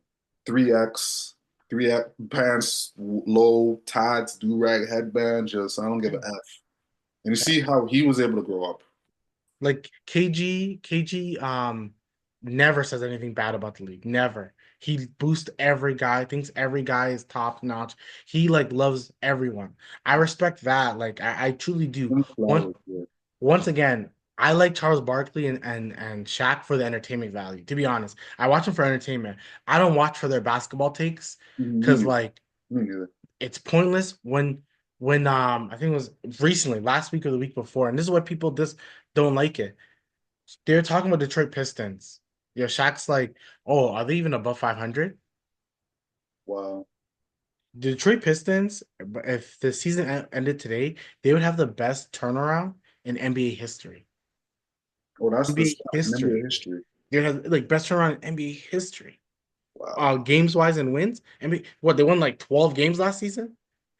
3X, 3X pants, low, tats, do-rag, headband, just I don't give a F. And you see how he was able to grow up. Like KG never says anything bad about the league. Never. He boosts every guy, thinks every guy is top notch. He like loves everyone. I respect that. Like I truly do. Once Flowers, yeah. once again, I like Charles Barkley and Shaq for the entertainment value. To be honest, I watch them for entertainment. I don't watch for their basketball takes Me because neither. like Me neither. it's pointless when I think it was recently, last week or the week before, and this is why people just don't like it. They're talking about Detroit Pistons. Yo, Shaq's like, oh, are they even above 500? Wow. The Detroit Pistons, if the season ended today, they would have the best turnaround in NBA history. Oh, that's the NBA stat in NBA history. history. They have like best turnaround in NBA history. Wow. Games wise and wins. NBA, what they won like 12 games last season?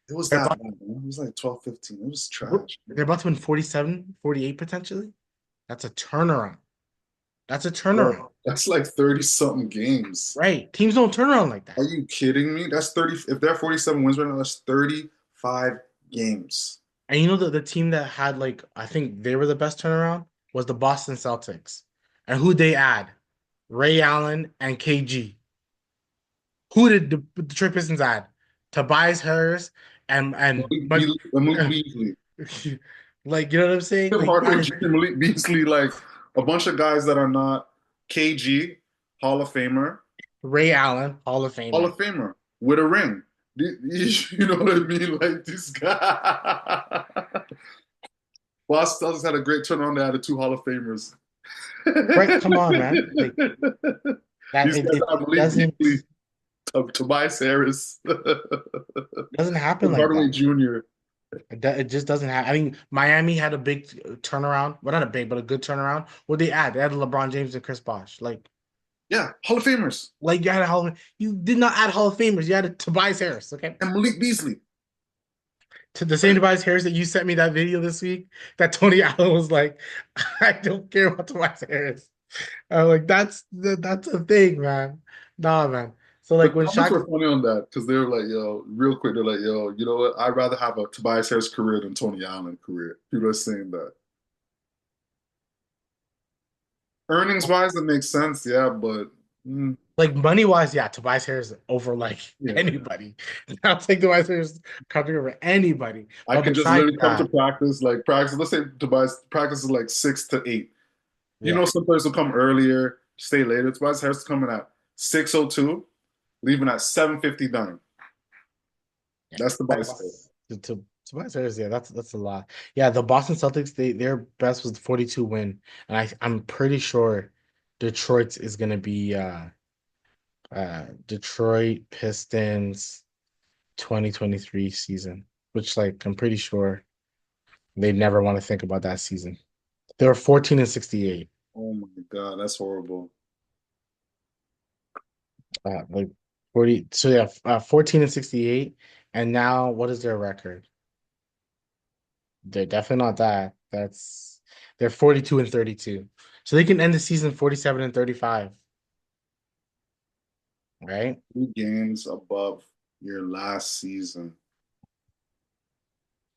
It was They're that about, bad, man. It was like 12, 15. It was trash. they're about to win 47, 48 potentially. That's a turnaround. That's a Bro, turnaround, that's like 30 something games. right? Teams don't turn around like Are that. you kidding me? That's 30. If they're 47 wins right now, that's 35 games. And you know the team that had like I think they were the best turnaround was the Boston Celtics. And who they add? Ray Allen and KG. Who did the Detroit Pistons add? Tobias Harris and Malik Beasley, like you know what I'm saying? Tim Like you Hardaway added Jr., Malik Beasley, like a bunch of guys that are not KG, Hall of Famer, Ray Allen, Hall of Hall Famer. of Famer with a ring. You know what I mean? Like this guy. Boston Celtics had a great turnaround. They added two Hall of Famers. Right, come on, man. Like that These guys it have Malik doesn't Beasley, Tobias Harris, doesn't happen Tim like Hardaway that. Jr. It just doesn't happen. I mean, Miami had a big turnaround. Well, not a big, but a good turnaround. What they add? They added LeBron James and Chris Bosh. Yeah, Hall of Famers. You had a Hall of, you did not add Hall of Famers. You added Tobias Harris. Okay, And Malik Beasley. to the same Tobias Harris that you sent me that video this week. That Tony Allen was like, I don't care about Tobias Harris. I'm like, that's a thing, man. Nah, man. So The like when comments Shaq were funny on that because they were like, yo, real quick, they're like, yo, you know what? I'd rather have a Tobias Harris career than Tony Allen career. People are saying that. Earnings wise, it makes sense, yeah, but like money wise, yeah, Tobias Harris over like yeah. anybody. I'll take Tobias Harris coming over anybody. I But can just besides literally come to that, practice, like practice. Let's say Tobias practice is like 6 to 8. You know, yeah. some players will come earlier, stay later. Tobias Harris is coming at 6:02, leaving at 7:59. Yeah. That's Tobias Harris. To Tobias Harris, yeah, that's a lot. Yeah, the Boston Celtics, their best was the 42 win, and I'm pretty sure Detroit's is gonna be Detroit Pistons 2023 season, which like I'm pretty sure they never want to think about that season. They were 14 and 68. Oh my God, that's horrible. Like 40, so yeah, 14 and 68. And now what is their record? They're definitely not that. They're 42 and 32. So they can end the season 47 and 35, right? 2 games above your last season.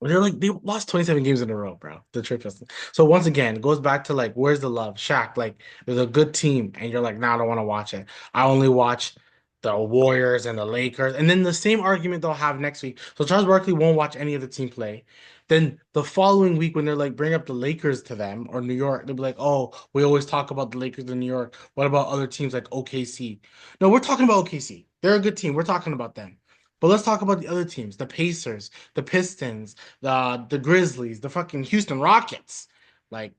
Well, they're like they lost 27 games in a row, bro. The Detroit Pistons. So once again, it goes back to like, where's the love? Shaq, like, there's a good team, and you're like, nah, I don't want to watch it. I only watch the Warriors and the Lakers. And then the same argument they'll have next week. So Charles Barkley won't watch any of the team play. Then the following week, when they're like, bring up the Lakers to them or New York, they'll be like, oh, we always talk about the Lakers in New York. What about other teams like OKC? No, we're talking about OKC. They're a good team. We're talking about them. But let's talk about the other teams, the Pacers, the Pistons, the Grizzlies, the fucking Houston Rockets. Like,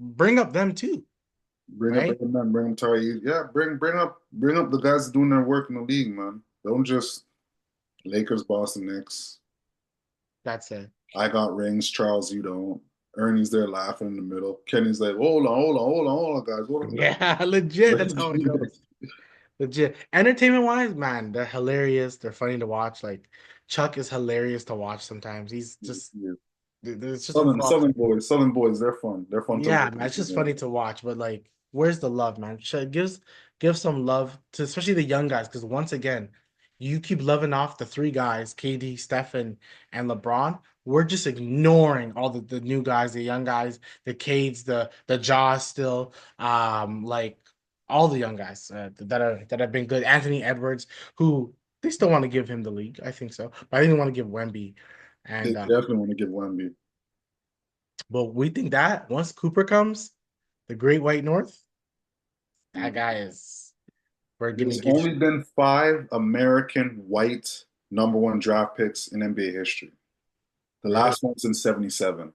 bring up them too, Bring up right? Eminem, bring up Tyrese. Yeah, bring up the guys doing their work in the league, man. Don't just Lakers, Boston, Knicks. That's it. I got rings, Charles, you don't. Ernie's there laughing in the middle. Kenny's like, hold on, guys, hold on, Yeah, legit. That's how it guys. goes. Legit. Entertainment wise, man, they're hilarious. They're funny to watch. Like Chuck is hilarious to watch sometimes. He's just Yeah. it's just a Southern boys, they're fun. They're fun to yeah, watch. man, it's just Yeah. funny to watch, but like, where's the love, man? Give some love to especially the young guys, because once again, you keep loving off the three guys, KD, Stephen, and LeBron. We're just ignoring all the new guys, the young guys, the Cades, the Jaws still, like all the young guys that have been good. Anthony Edwards, who they still want to give him the league, I think so, but I think they want to give Wemby, They and definitely want to give Wemby. but we think that once Cooper comes, the Great White North. That guy is. We're gonna There's get only you. been 5 American white #1 draft picks in NBA history. The Really? last one's in '77.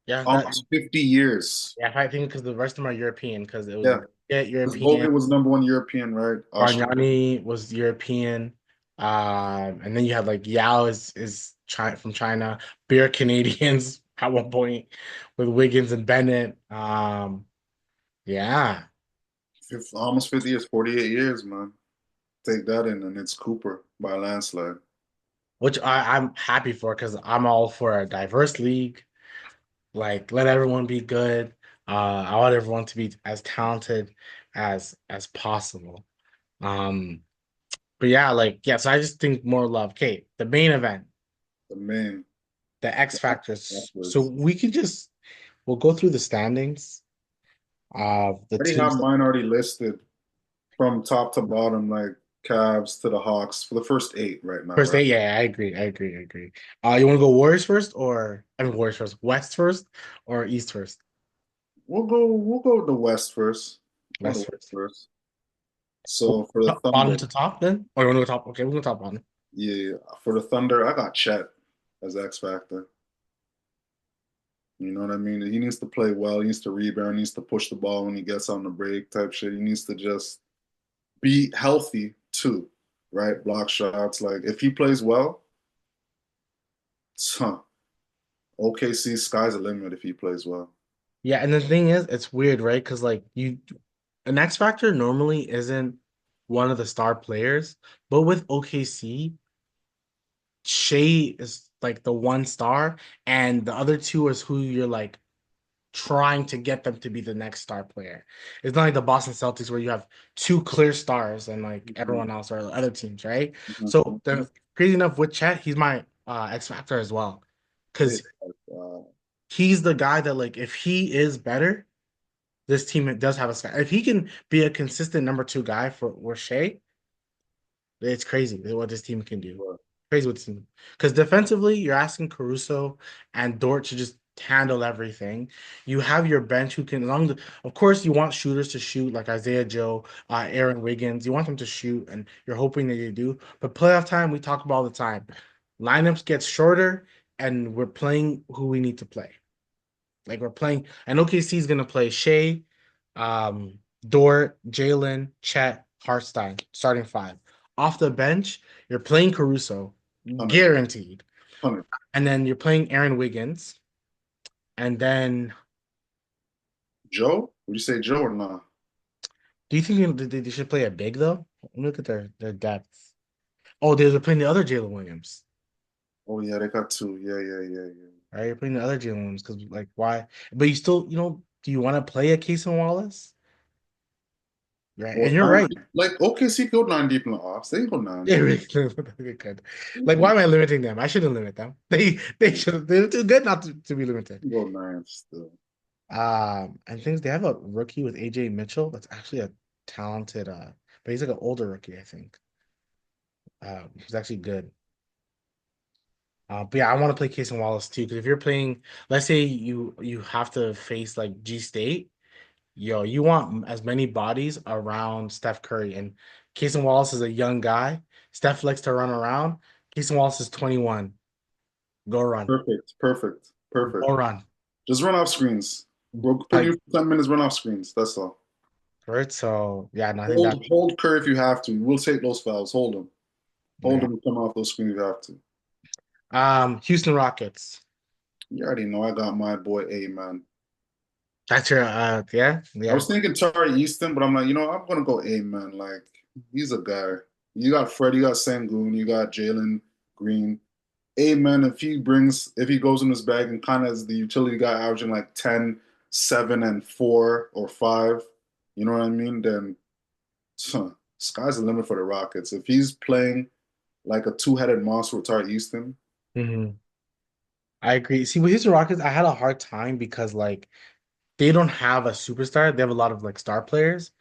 Yeah, that. Almost 50 years. Yeah, I think because the rest of them are European. Because it was Yeah. yeah, Because European. Bogut was #1 European, right? Australian. Bargnani was European. And then you had like Yao is China from China. Beer Canadians at one point with Wiggins and Bennett. Yeah, Almost 50 years, 48 years, man. Take that in, and it's Cooper by a landslide. which I'm happy for because I'm all for a diverse league. Like, let everyone be good. I want everyone to be as talented as possible. Um, but yeah, like yeah, so I just think more love. Okay, the main event, The main the X factors. So Raptors. we could just we'll go through the standings of the I already have teams. mine already listed from top to bottom, like Cavs to the Hawks for the first eight right now, First right? eight, yeah, I agree. I agree. I agree. You want to go Warriors first, or I mean Warriors first, West first, or East first? We'll go the West first. Go the West West first. first. So for the Bottom Thunder, to top, then, or you want to go top? Okay, we'll go top bottom. yeah, for the Thunder, I got Chet as X factor. You know what I mean? He needs to play well. He needs to rebound. He needs to push the ball when he gets on the break type shit. He needs to just be healthy too, right? Block shots. Like if he plays well, huh, OKC sky's the limit if he plays well. Yeah, and the thing is, it's weird, right? Because like an X Factor normally isn't one of the star players, but with OKC, Shea is like the one star, and the other two is who you're like trying to get them to be the next star player. It's not like the Boston Celtics where you have two clear stars and like Mhm, everyone else or other teams, right? mhm, So mhm. the crazy enough with Chet, he's my X Factor as well. Yeah, Because he's the guy that like if he is better, this team does have a sky. If he can be a consistent number two guy for Shea, it's crazy what this team can do. but Crazy what this team. Because defensively, you're asking Caruso and Dort to just handle everything. You have your bench who can, of course, you want shooters to shoot like Isaiah Joe, Aaron Wiggins. You want them to shoot, and you're hoping that they do. But playoff time, we talk about all the time. Lineups get shorter, and we're playing who we need to play. Like we're playing, and OKC is gonna play Shea, Dort, Jalen, Chet, Hartstein, starting five. Off the bench, you're playing Caruso, 100, guaranteed, 100. and then you're playing Aaron Wiggins, and then Joe? Would you say Joe or not? do you think they should play a big though? Let me look at their depth. Oh, they're playing the other Jalen Williams, Oh yeah, they got two. Yeah, yeah, yeah, yeah. right? You're playing the other Jalen Williams because like why? But you still, do you want to play a Case and Wallace? Right, Well, and you're nine right. deep, like OKC go nine deep in the offs. They go nine They deep. really could. Like, why am I limiting them? I shouldn't limit them. They should. They're too good not to be limited. They go nine still. And things they have a rookie with AJ Mitchell that's actually a talented but he's like an older rookie, I think. He's actually good. But yeah, I want to play Case and Wallace too, because if you're playing, let's say you have to face like G State, yo, you want as many bodies around Steph Curry. And Case and Wallace is a young guy. Steph likes to run around. Case and Wallace is 21. Go run. Perfect, perfect, perfect. Go run. Just run off screens. We're putting Like, you for 10 minutes, run off screens. That's all. right? So yeah, no, I think that Hold Curry if you have to. We'll take those fouls. Hold them. Hold yeah. them and come off those screens if you have to. Houston Rockets. You already know I got my boy A man. That's your yeah, I yeah. was thinking Tari Easton, but I'm like, I'm gonna go A man. Like he's a guy. You got Fred, you got Sangoon, you got Jalen Green. A man, if he goes in his bag and kind of as the utility guy averaging like 10, 7, and 4 or 5, you know what I mean? Then sky's the limit for the Rockets. If he's playing like a two-headed monster with Tari Easton, Hmm. I agree. See, with Houston Rockets, I had a hard time because like they don't have a superstar. They have a lot of like star players,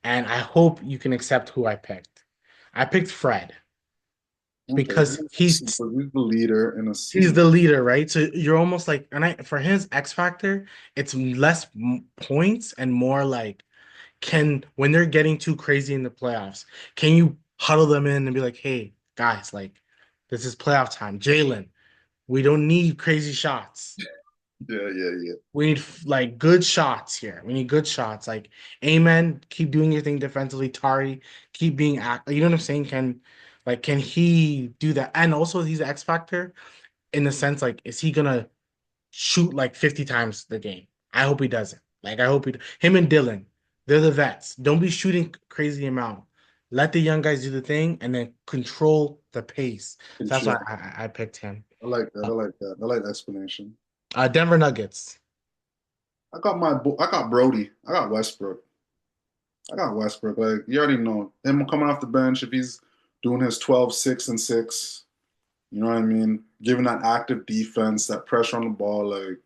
and I hope you can accept who I picked. I picked Fred okay, because he's super. He's the leader in a he's season. the leader, right? So you're almost like, and for his X factor, it's less points and more like can when they're getting too crazy in the playoffs, can you huddle them in and be like, hey, guys, like this is playoff time. Jalen, we don't need crazy shots. Yeah, yeah, yeah. We need like good shots here. We need good shots. Like, Amen, keep doing your thing defensively. Tari, keep being act. You know what I'm saying? Can he do that? And also, he's an X factor in the sense like, is he gonna shoot like 50 times the game? I hope he doesn't. Like, I hope him and Dylan, they're the vets. Don't be shooting crazy amount. Let the young guys do the thing and then control the pace. So that's why Control. I picked him. I like that. I like that. I like the explanation. Denver Nuggets. I got Brody. I got Westbrook. I got Westbrook. Like you already know him coming off the bench if he's doing his 12, 6, and 6. You know what I mean? Giving that active defense, that pressure on the ball. Like,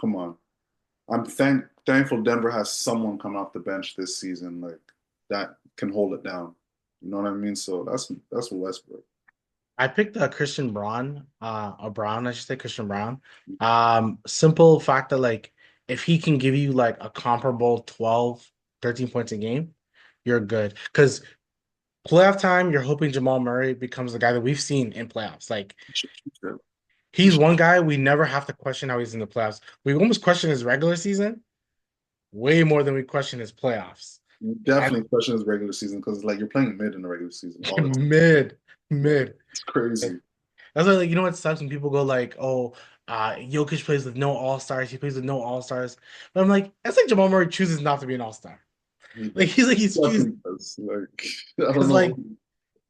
come on. I'm thankful Denver has someone coming off the bench this season like that can hold it down. You know what I mean? So that's Westbrook. I picked Christian Braun, I should say Christian Brown. Simple fact that like if he can give you like a comparable 12, 13 points a game, you're good. Because playoff time, you're hoping Jamal Murray becomes the guy that we've seen in playoffs. Like He he's one guy we never have to question how he's in the playoffs. We almost question his regular season way more than we question his playoffs. And definitely question his regular season because like you're playing mid in the regular season all the time. mid, Yeah, mid. it's crazy. That's why, like, you know what sucks when people go like, "Oh, Jokic plays with no All Stars. He plays with no All Stars." But I'm like, that's like Jamal Murray chooses not to be an All Star. He Like he's choosing definitely does. Like I don't because know. like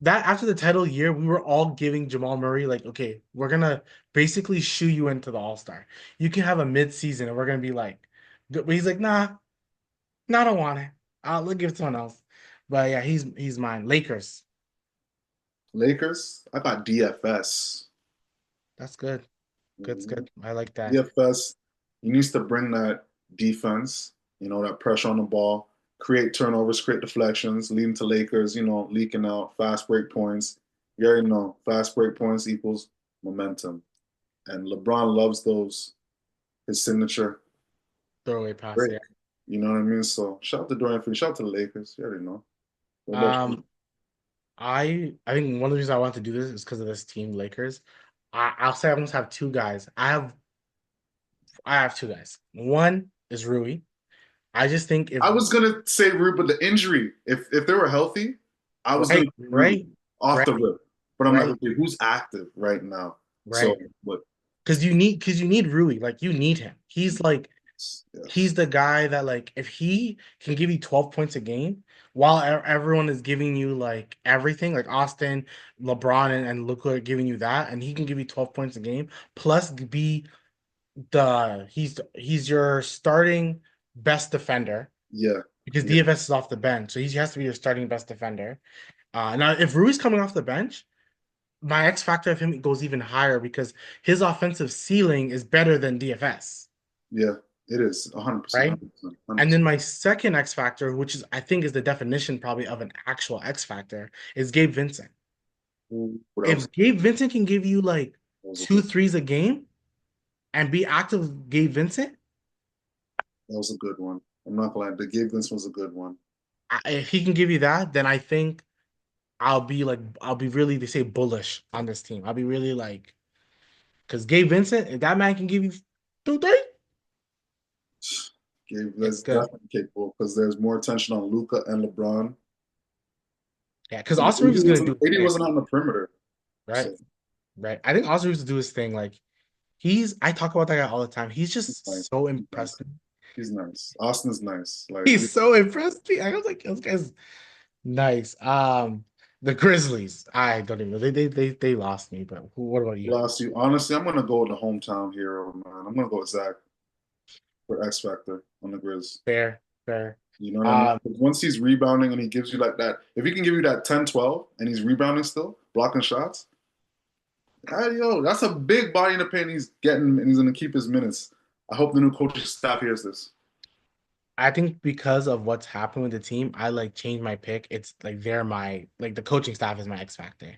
that after the title year, we were all giving Jamal Murray like, okay, we're gonna basically shoo you into the All Star. You can have a mid season, and we're gonna be like, good. But he's like, nah, no, I don't want it. I'll give it to someone else. But yeah, he's mine. Lakers. Lakers, I got DFS. That's good. Good. Mhm. Good. I like that. DFS, he needs to bring that defense, that pressure on the ball, create turnovers, create deflections, leading to Lakers, leaking out, fast break points. You already know, fast break points equals momentum. And LeBron loves those, his signature Throwaway pass. break. Yeah. You know what I mean? So shout out to Dorian Finney, shout out to the Lakers. You already know. What about you? Um, I think one of the reasons I want to do this is because of this team, Lakers. I'll say I almost have two guys. I have two guys. One is Rui. I just think if I was gonna say Rui, but the injury, if they were healthy, I was gonna right, say Rui right, off the right, rip. But I'm like, right, okay, who's active right now? So right. what? Because you need Rui. Like you need him. He's Yes, the guy that like if he can give you 12 points a game while everyone is giving you like everything, like Austin, LeBron, and Luka are giving you that, and he can give you 12 points a game, plus be he's your starting best defender yeah, because yeah, DFS is off the bench, so he has to be your starting best defender. Now if Rui's coming off the bench, my X factor of him goes even higher because his offensive ceiling is better than DFS, yeah. It is 100%, right? 100%, And then 100%. my second X factor, which is I think is the definition probably of an actual X factor, is Gabe Vincent. What else? If Gabe Vincent can give you like That was a two good. threes a game and be active Gabe Vincent, That was a good one. I'm not gonna lie. The Gibbons was a good one. if he can give you that, then I think I'll be really, they say, bullish on this team. I'll be really like because Gabe Vincent, if that man can give you two, three, it's That's good. definitely capable because there's more attention on Luca and LeBron. Yeah, because And Austin Reeves is gonna do his AD thing, wasn't on the perimeter, right? so Right. I think Austin Reeves will do his thing. Like I talk about that guy all the time. He's he's just nice. so He's nice. impressed me. He's nice. Austin's nice. Like He's so impressed me. I was like, this guy's nice. The Grizzlies. I don't even know. They lost me, but what about you? lost you. Honestly, I'm gonna go with the hometown hero, man. I'm gonna go with Zach for X Factor on the Grizz. Fair, fair. You know what I mean? Um, 'Cause once he's rebounding and he gives you like that, if he can give you that 10-12 and he's rebounding still, blocking shots, yo, that's a big body in the paint he's getting and he's gonna keep his minutes. I hope the new coaching staff hears this. I think because of what's happened with the team, I like changed my pick. It's like they're my like the coaching staff is my X factor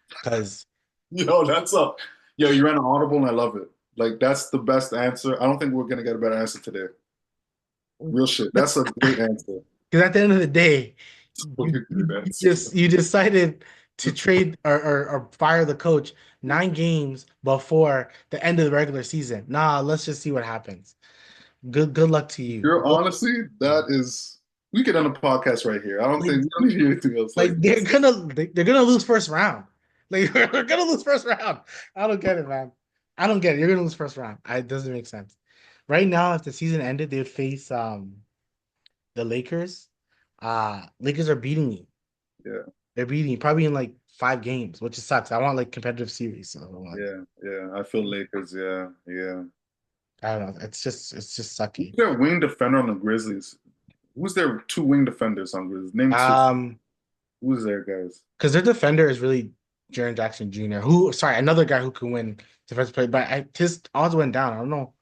because Yo, that's up. Yo, you ran an audible and I love it. Like that's the best answer. I don't think we're gonna get a better answer today. Real shit. That's a great answer. at the end of the day, What you, a you, great you answer. just you decided to trade or fire the coach 9 games before the end of the regular season. Nah, let's just see what happens. Good luck to you. You're honestly, that is we could end a podcast right here. I don't Like think we don't need anything else like like this. they're gonna lose first round. Like they're gonna lose first round. I don't get it, man. I don't get it. You're gonna lose first round. It doesn't make sense. Right now, if the season ended, they would face the Lakers. Lakers are beating you. Yeah, They're beating you probably in like 5 games, which sucks. I want like competitive series. So yeah, yeah. I feel Lakers, yeah, yeah. I don't know. It's just Who's sucky. their wing defender on the Grizzlies? Who's their two wing defenders on Grizzlies? Name two. Um, Who's their guys? because their defender is really Jaren Jackson Jr., who, sorry, another guy who can win defensive play, but his odds went down. I don't know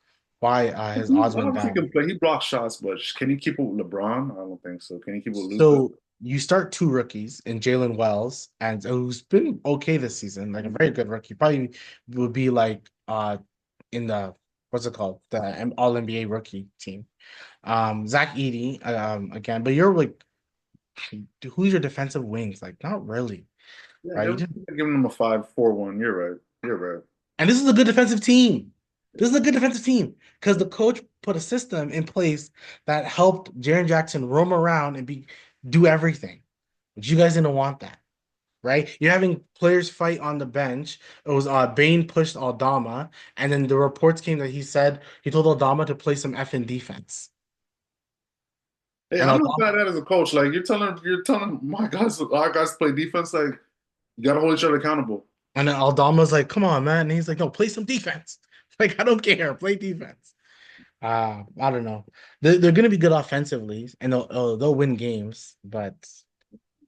why I his odds don't went know if he down. can play. He blocks shots, but can he keep up with LeBron? I don't think so. Can he keep up with Luca? So you start two rookies in Jalen Wells, and who's been okay this season, like a very good rookie. Probably would be like in the what's it called, the All NBA rookie team. Zach Edey, again, but you're like, who's your defensive wings? Like, not really, Yeah, right? You just, give him a 5-4-1. You're right. You're right. and this is a good defensive team. This is a good defensive team because the coach put a system in place that helped Jaren Jackson roam around and do everything. But you guys didn't want that. Right? You're having players fight on the bench. It was Bain pushed Aldama, and then the reports came that he told Aldama to play some effing defense. Hey, And I'm not Aldama bad at that as a coach. Like you're telling my guys, our guys to play defense. Like you got to hold each other accountable. and then Aldama's like, come on, man. And he's like, no, play some defense. Like, I don't care. Play defense. I don't know. They're gonna be good offensively and they'll win games, but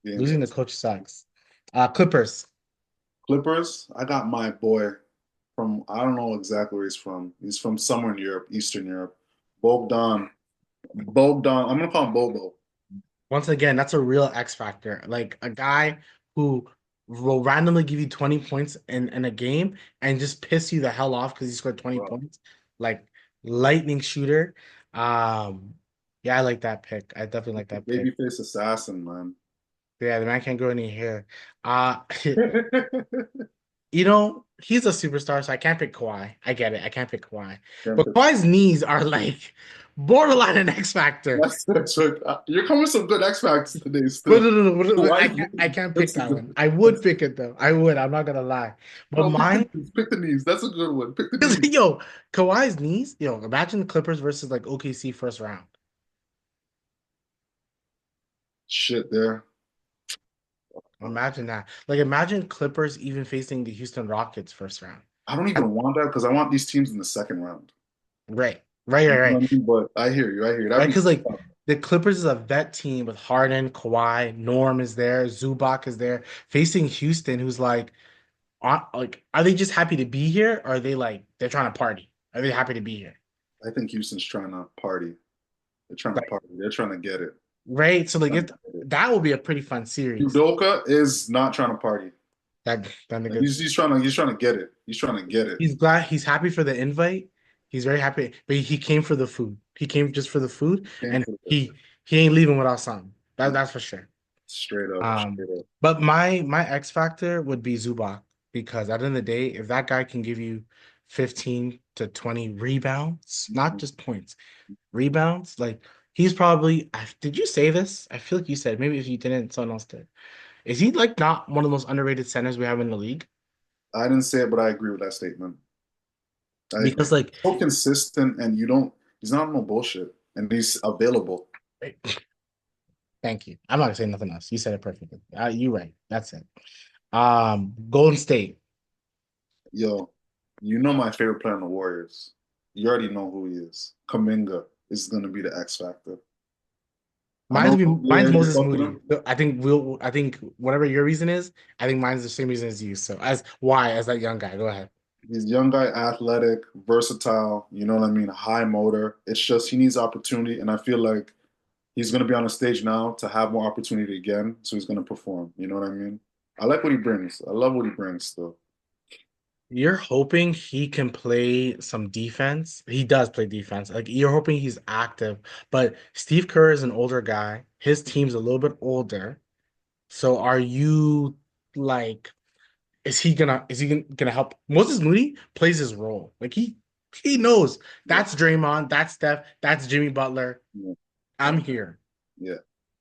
Games. losing the coach sucks. Clippers. Clippers. I got my boy from I don't know exactly where he's from. He's from somewhere in Europe, Eastern Europe. Bogdan. Bogdan. I'm gonna call him Bobo. Once again, that's a real X factor. Like a guy who will randomly give you 20 points in a game and just piss you the hell off because he scored 20 Bro. points. Like lightning shooter. Um, yeah, I like that pick. I definitely like that pick. Babyface assassin, man. Yeah, the man can't grow any hair. You know, he's a superstar, so I can't pick Kawhi. I get it. I can't pick Kawhi. But Kawhi's knees are like borderline an X factor. That's right. You're coming with some good X Factors today But still. no, Why? I can't pick That's a that good one. I would pick it though. I would. I'm not gonna lie. But No, pick the mine, knees. Pick the knees. That's a good one. Pick the because knees. yo, Kawhi's knees, yo, imagine the Clippers versus like OKC first round. Shit there. Imagine that. Like imagine Clippers even facing the Houston Rockets first round. I don't even want that because I want these teams in the second round. Right. Right, right, You know right. what I mean? But I hear you. I hear you. Right. That'd be Because like tough. the Clippers is a vet team with Harden, Kawhi, Norm is there, Zubac is there, facing Houston, who's like, are they just happy to be here? Or are they like they're trying to party? Are they happy to be here? I think Houston's trying to party. They're trying to Right. party. They're trying to get it. Right. So like Trying to get it. that will be a pretty fun series. Udoka is not trying to party. That Like, nigga, he's trying to get it. He's trying to get it. he's glad, he's happy for the invite. He's very happy, but he came for the food. He came just for the food, Game and for the he ain't leaving without something. That's for sure. straight up, Um, straight up. but my X factor would be Zubac because at the end of the day, if that guy can give you 15 to 20 rebounds, not Mhm. just points, rebounds, like he's probably, did you say this? I feel like you said, maybe if you didn't, someone else did. Is he like not one of the most underrated centers we have in the league? I didn't say it, but I agree with that statement. I agree. Because like, So consistent, and you don't. He's not no bullshit, and he's available. thank you. I'm not gonna say nothing else. You said it perfectly. You're right. That's it. Golden State. Yo, you know my favorite player in the Warriors. You already know who he is. Kaminga is going to be the X factor. I know Mine's you're Moses fucking Moody. him. I think whatever your reason is, I think mine's the same reason as you. So as that young guy, go ahead. He's a young guy, athletic, versatile. You know what I mean? High motor. It's just he needs opportunity, and I feel like he's going to be on the stage now to have more opportunity again. So he's going to perform. You know what I mean? I like what he brings. I love what he brings still. You're hoping he can play some defense. He does play defense. Like you're hoping he's active, but Steve Kerr is an older guy. His team's a little bit older. So are you like, is he gonna help? Moses Moody plays his role. Like he knows Yeah, that's Draymond, that's Steph, that's Jimmy Butler. yeah, I'm here. yeah,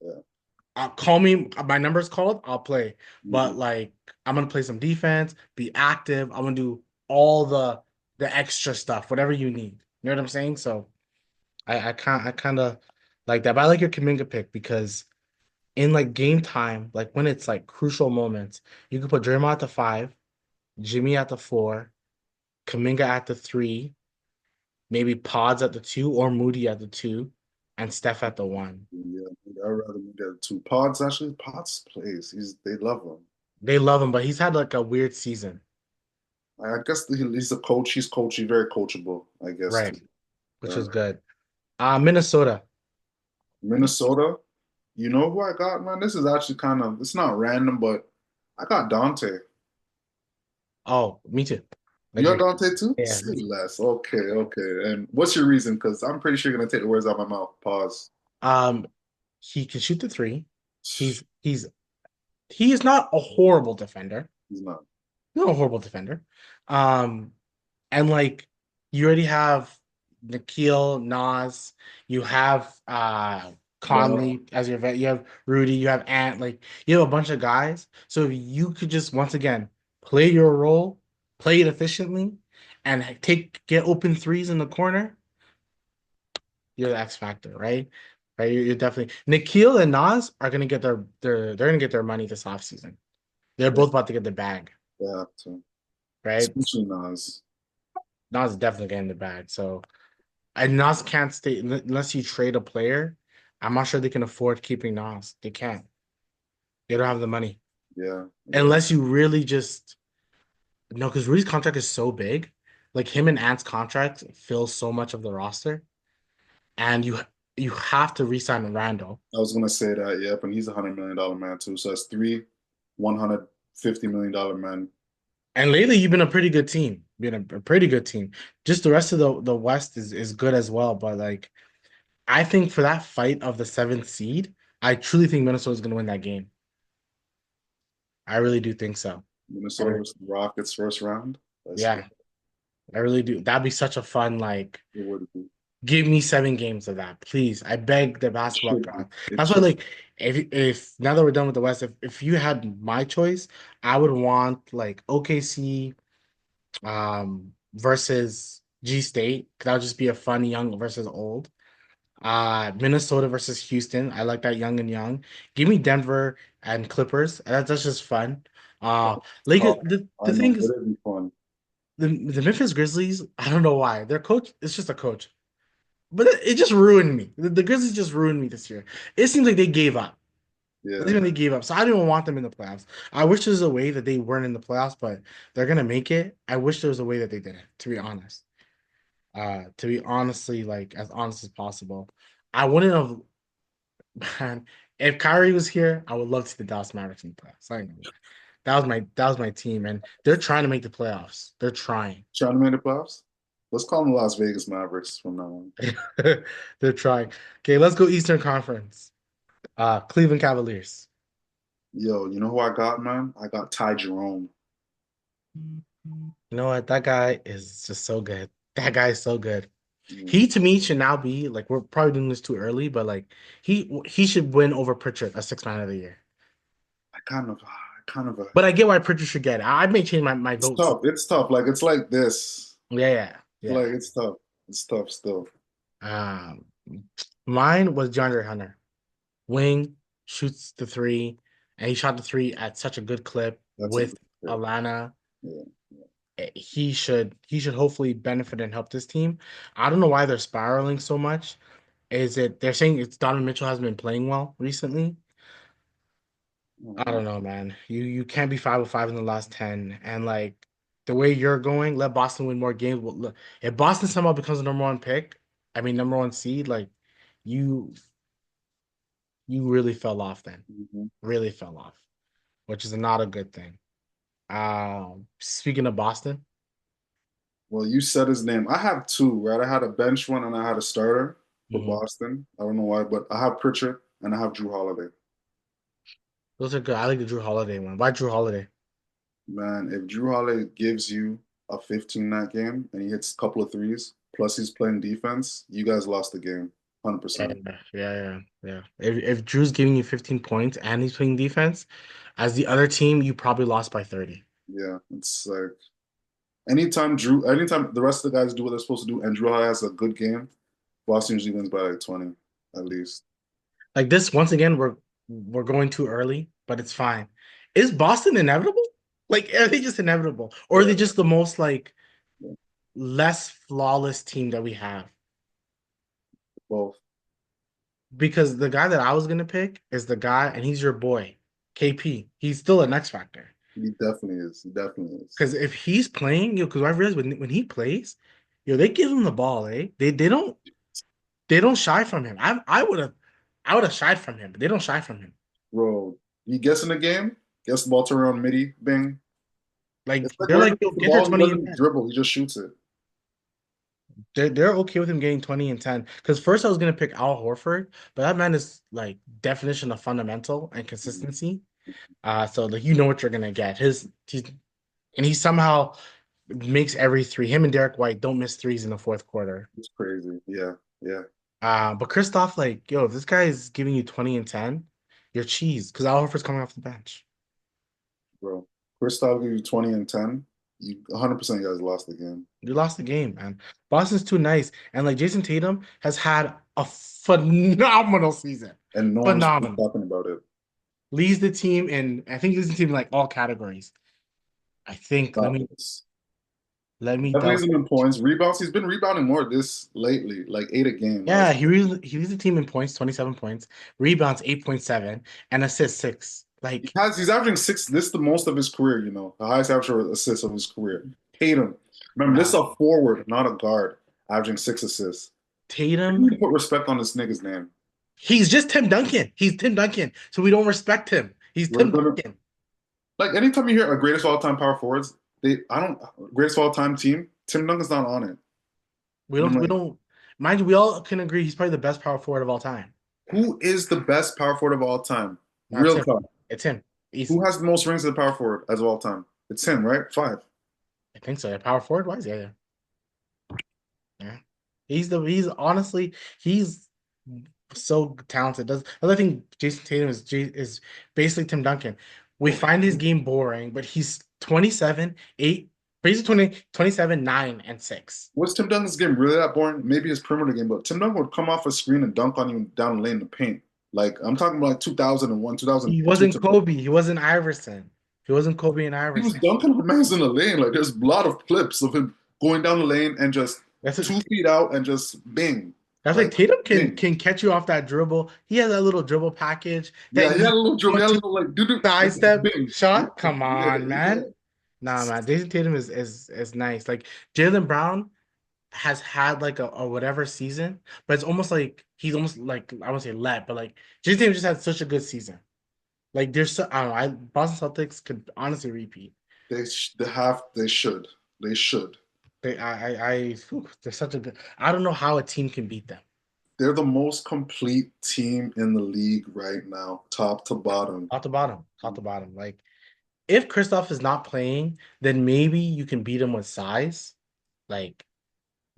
yeah. Call me. My number's called. I'll play. But Mhm. like, I'm gonna play some defense, be active. I'm gonna do all the extra stuff, whatever you need. You know what I'm saying? So I kind of like that. But I like your Kaminga pick because in like game time, like when it's like crucial moments, you can put Draymond at the 5, Jimmy at the 4, Kaminga at the 3, maybe Pods at the two or Moody at the two, and Steph at the one. Yeah, I'd rather be there too. Pods actually, Pods plays. They love him. They love him, but he's had like a weird season, I guess he's a coach. He's coachy, very coachable, I guess right? too. Which Uh, was good. Minnesota. Minnesota, you know who I got, man? This is actually it's not random, but I got Dante. Oh, me too. You got Agree. Dante too? Yeah, Say me too. less. Okay, okay. And what's your reason? Because I'm pretty sure you're gonna take the words out of my mouth. Pause. Um, he can shoot the three. He's he's he is not a horrible defender. He's not. Not a horrible defender. Um, and like you already have Nikhil, Nas, you have Well, Conley as your vet, you have Rudy, you have Ant, like you have a bunch of guys. So if you could just once again play your role, play it efficiently, and get open threes in the corner, you're the X factor, right? Right, you're definitely Nikhil and Nas are gonna get they're gonna get their money this offseason. They're they, both about to get the bag, they have to. right? Especially Nas. Nas is definitely getting the bag. So and Nas can't stay unless you trade a player. I'm not sure they can afford keeping Nas. They can't. They don't have the money Yeah, yeah. unless you really just no, because Rudy's contract is so big. Like him and Ant's contract fills so much of the roster, and you have to re-sign Randall. I was gonna say that, yep, and he's $100 million man too. So that's three $150 million men. And lately, you've been a pretty good team. Been a pretty good team. Just the rest of the West is good as well. But like, I think for that fight of the seventh seed, I truly think Minnesota's going to win that game. I really do think so. I Minnesota re- versus the Rockets first round. Let's go. yeah, I really do. That'd be such a fun like. It would be. Give me 7 games of that, please. I beg the It basketball should be. god. It That's why, should. like, if now that we're done with the West, if you had my choice, I would want like OKC versus G State. That would just be a fun young versus old. Minnesota versus Houston. I like that young and young. Give me Denver and Clippers. That's just fun. Lakers. Tough. The I know, thing but is, it'd be fun. the Memphis Grizzlies. I don't know why their coach. It's just a coach, but it just ruined me. The Grizzlies just ruined me this year. It seems like they gave up. It seems Yeah. like they gave up. So I didn't want them in the playoffs. I wish there was a way that they weren't in the playoffs, but they're gonna make it. I wish there was a way that they didn't. To be honest. To be honestly, like as honest as possible. I wouldn't have man, if Kyrie was here, I would love to see the Dallas Mavericks in the playoffs. I know that was my team, and they're trying to make the playoffs. They're trying. Trying to make the playoffs? Let's call them the Las Vegas Mavericks from now on. They're trying. Okay, let's go Eastern Conference. Cleveland Cavaliers. Yo, you know who I got, man? I got Ty Jerome. You know what? That guy is just so good. That guy is so good. Mm, He to me should now be like we're probably doing this too early, but like he should win over Pritchard a six man of the year. I kind of, But I get why Pritchard should get it. I may change my it's votes. tough. It's tough. Like it's like this. Yeah, yeah, Like yeah. it's tough. It's tough still. Um, Mine was DeAndre Hunter. Wing shoots the three, and he shot the three at such a good clip That's a with good pick. Alana. Yeah. He should hopefully benefit and help this team. I don't know why they're spiraling so much. Is it they're saying it's Donovan Mitchell hasn't been playing well recently? I Mhm. don't know, man. You can't be 5-5 in the last 10. And like the way you're going, let Boston win more games. Well, look, if Boston somehow becomes the number one pick, I mean number one seed, like you you really fell off then. Mhm. Really fell off, which is not a good thing. Speaking of Boston, Well, you said his name. I have two, right? I had a bench one and I had a starter for mhm, Boston. I don't know why, but I have Pritchard and I have Drew Holiday. those are good. I like the Drew Holiday one. Why Drew Holiday? Man, if Drew Holiday gives you a 15 night game and he hits a couple of threes, plus he's playing defense, you guys lost the game, Yeah, 100%. yeah, yeah, yeah. If Drew's giving you 15 points and he's playing defense, as the other team, you probably lost by 30. Yeah, it's like anytime the rest of the guys do what they're supposed to do and Drew Holiday has a good game, Boston usually wins by like 20 at least. Like this, once again, we're going too early, but it's fine. Is Boston inevitable? Like, are they just inevitable, or are Yeah, they just the most like yeah. less flawless team that we have. Both. Because the guy that I was gonna pick is the guy, and he's your boy, KP. He's still an X factor. He definitely is. He definitely is. Because if he's playing, because I realized when he plays, they give him the ball, eh? They don't shy from him. I would have shied from him, but they don't shy from him. Bro, he gets in the game, gets the ball to around midi, bing. Like It's like they're wherever like, he yo, gets the get your ball, he 20 and doesn't 10. dribble, he just shoots it. They're okay with him getting 20 and 10. Because first I was gonna pick Al Horford, but that man is like definition of fundamental and Mhm. consistency. So like you know what you're gonna get. He somehow makes every three. Him and Derek White don't miss threes in the fourth quarter. It's crazy. Yeah, yeah, But Kristoff, like, yo, if this guy is giving you 20 and 10, you're cheese because Al Horford's coming off the bench. bro. Kristaps give you 20 and 10. You 100% you guys lost the game. You lost the game, man. Boston's too nice. And like Jason Tatum has had a phenomenal season. And no one's really Phenomenal. talking about it. Leads the team in, I think he leads the team in like all categories. I think. Let Stop me this. let me Definitely double. isn't in points. Rebounds, he's been rebounding more this lately, like 8 a game. Like Yeah, he leads the team in points, 27 points, rebounds 8.7, and assists 6. Like he's averaging six. This is the most of his career, the highest average assists of his career. Tatum. Remember, this is nah, a forward, not a guard, averaging 6 assists. You Tatum, need to put respect on this nigga's name. he's just Tim Duncan. He's Tim Duncan. So we don't respect him. He's We're Tim gonna Duncan. like anytime you hear a greatest of all time power forwards, they I don't greatest of all time team, Tim Duncan's not on it. We And I'm don't we like, don't mind you, we all can agree he's probably the best power forward of all time. who is the best power forward of all time? That's Real him. talk. It's him. Who Easily. has the most rings as a power forward as of all time? It's him, right? Five. I think so. Power forward wise, yeah. Yeah. He's honestly he's so talented. Does Another thing Jason Tatum is basically Tim Duncan. We Oh, find his game boring, but he's 27, 8, basically 27, 9, and 6. was Tim Duncan's game really that boring? Maybe his perimeter game, but Tim Duncan would come off a screen and dunk on you down the lane in the paint. Like I'm talking about like 2001, He 2002. wasn't Kobe. He wasn't Iverson. He wasn't Kobe and He was Iverson. dunking on mans in the lane. Like there's a lot of clips of him going down the lane and just That's it. 2 feet out and just bing, That's like like Tatum can bing. can catch you off that dribble. He has that little dribble package, Yeah, that he had yeet a little dribble, he one had a two little like doo doo side and just step bing. Yeah, shot. Come yeah, on, yeah. man. Nah, man. Jason Tatum is nice. Like Jalen Brown has had like a whatever season, but it's almost like he's almost like I won't say let, but like Jason Tatum just had such a good season. Like there's so I don't know. Boston Celtics could honestly repeat. They should. They're such a good. I don't know how a team can beat them. They're the most complete team in the league right now, top to bottom. Top to bottom, top to bottom. Like if Kristoff is not playing, then maybe you can beat him with size. Like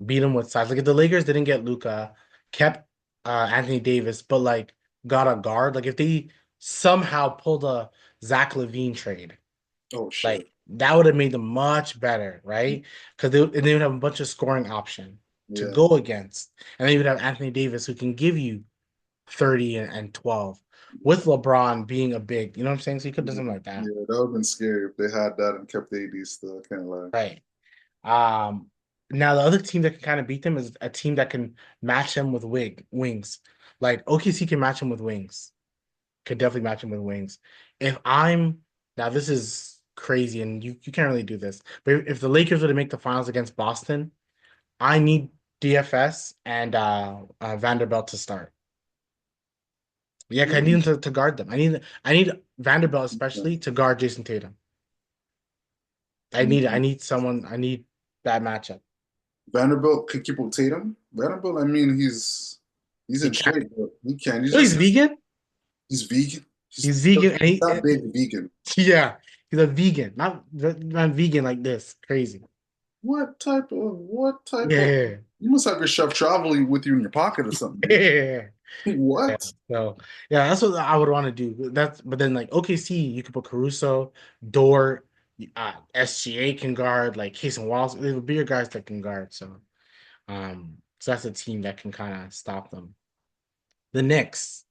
beat him with size. Like if the Lakers didn't get Luca, kept Anthony Davis, but like got a guard. Like if they somehow pulled a Zach LaVine trade, Oh shit. like that would have made them much better, right? Because they would have a bunch of scoring option to Yeah. go against, and then you would have Anthony Davis who can give you 30 and 12 with LeBron being a big. You know what I'm saying? So you could do something like that, Yeah, that would have been scary if they had that and kept AD still. I can't lie. right? Um, Now the other team that can kind of beat them is a team that can match him with wings. Like OKC can match him with wings. Could definitely match him with wings. If I'm Now this is crazy and you can't really do this, but if the Lakers were to make the finals against Boston, I need DFS and Vanderbilt to start. Yeah, 'cause I need him to guard them. I need Vanderbilt especially to guard Jason Tatum. I need someone. I need that matchup. Vanderbilt could keep with Tatum. Vanderbilt, I mean, he's He in can't. shape, but he can't. Oh, he's vegan. He's vegan. He's vegan, and He's that big vegan. yeah, he's a vegan, not vegan like this. Crazy. What type of Yeah, you must have your chef travel with you in your pocket or something, dude. yeah. Yeah. What? So yeah, that's what I would want to do. But then like OKC, you could put Caruso, Dort, SGA can guard, like Case and Wallace. They have bigger guys that can guard. So that's a team that can kind of stop them. The Knicks.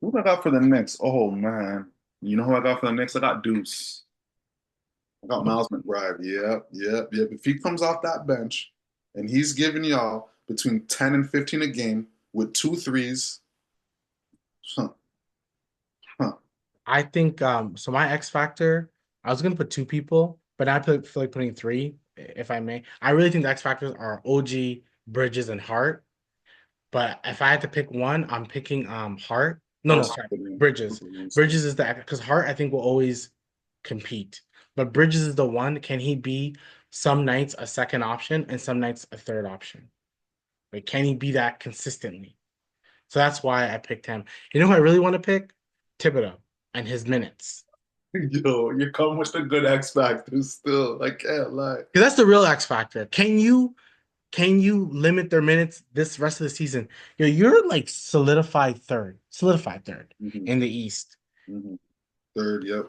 Who I got for the Knicks? Oh man. You know who I got for the Knicks? I got Deuce. I got Miles McBride. Yep, yep, yep. If he comes off that bench and he's giving y'all between 10 and 15 a game with two threes, huh, huh. I think so my X factor, I was gonna put two people, but I feel like putting three, if I may. I really think the X factors are OG, Bridges, and Hart. But if I had to pick one, I'm picking Hart. No, no, Also, sorry, Williams. Bridges. Bridges is the because Hart I think will always compete. But Bridges is the one. Can he be some nights a second option and some nights a third option? Like, can he be that consistently? So that's why I picked him. You know who I really want to pick? Thibodeau and his minutes. Yo, you come with the good X factors still. I can't lie. Because that's the real X factor. Can you limit their minutes this rest of the season? You're like solidified third hmm in the East. hmm Third, yep.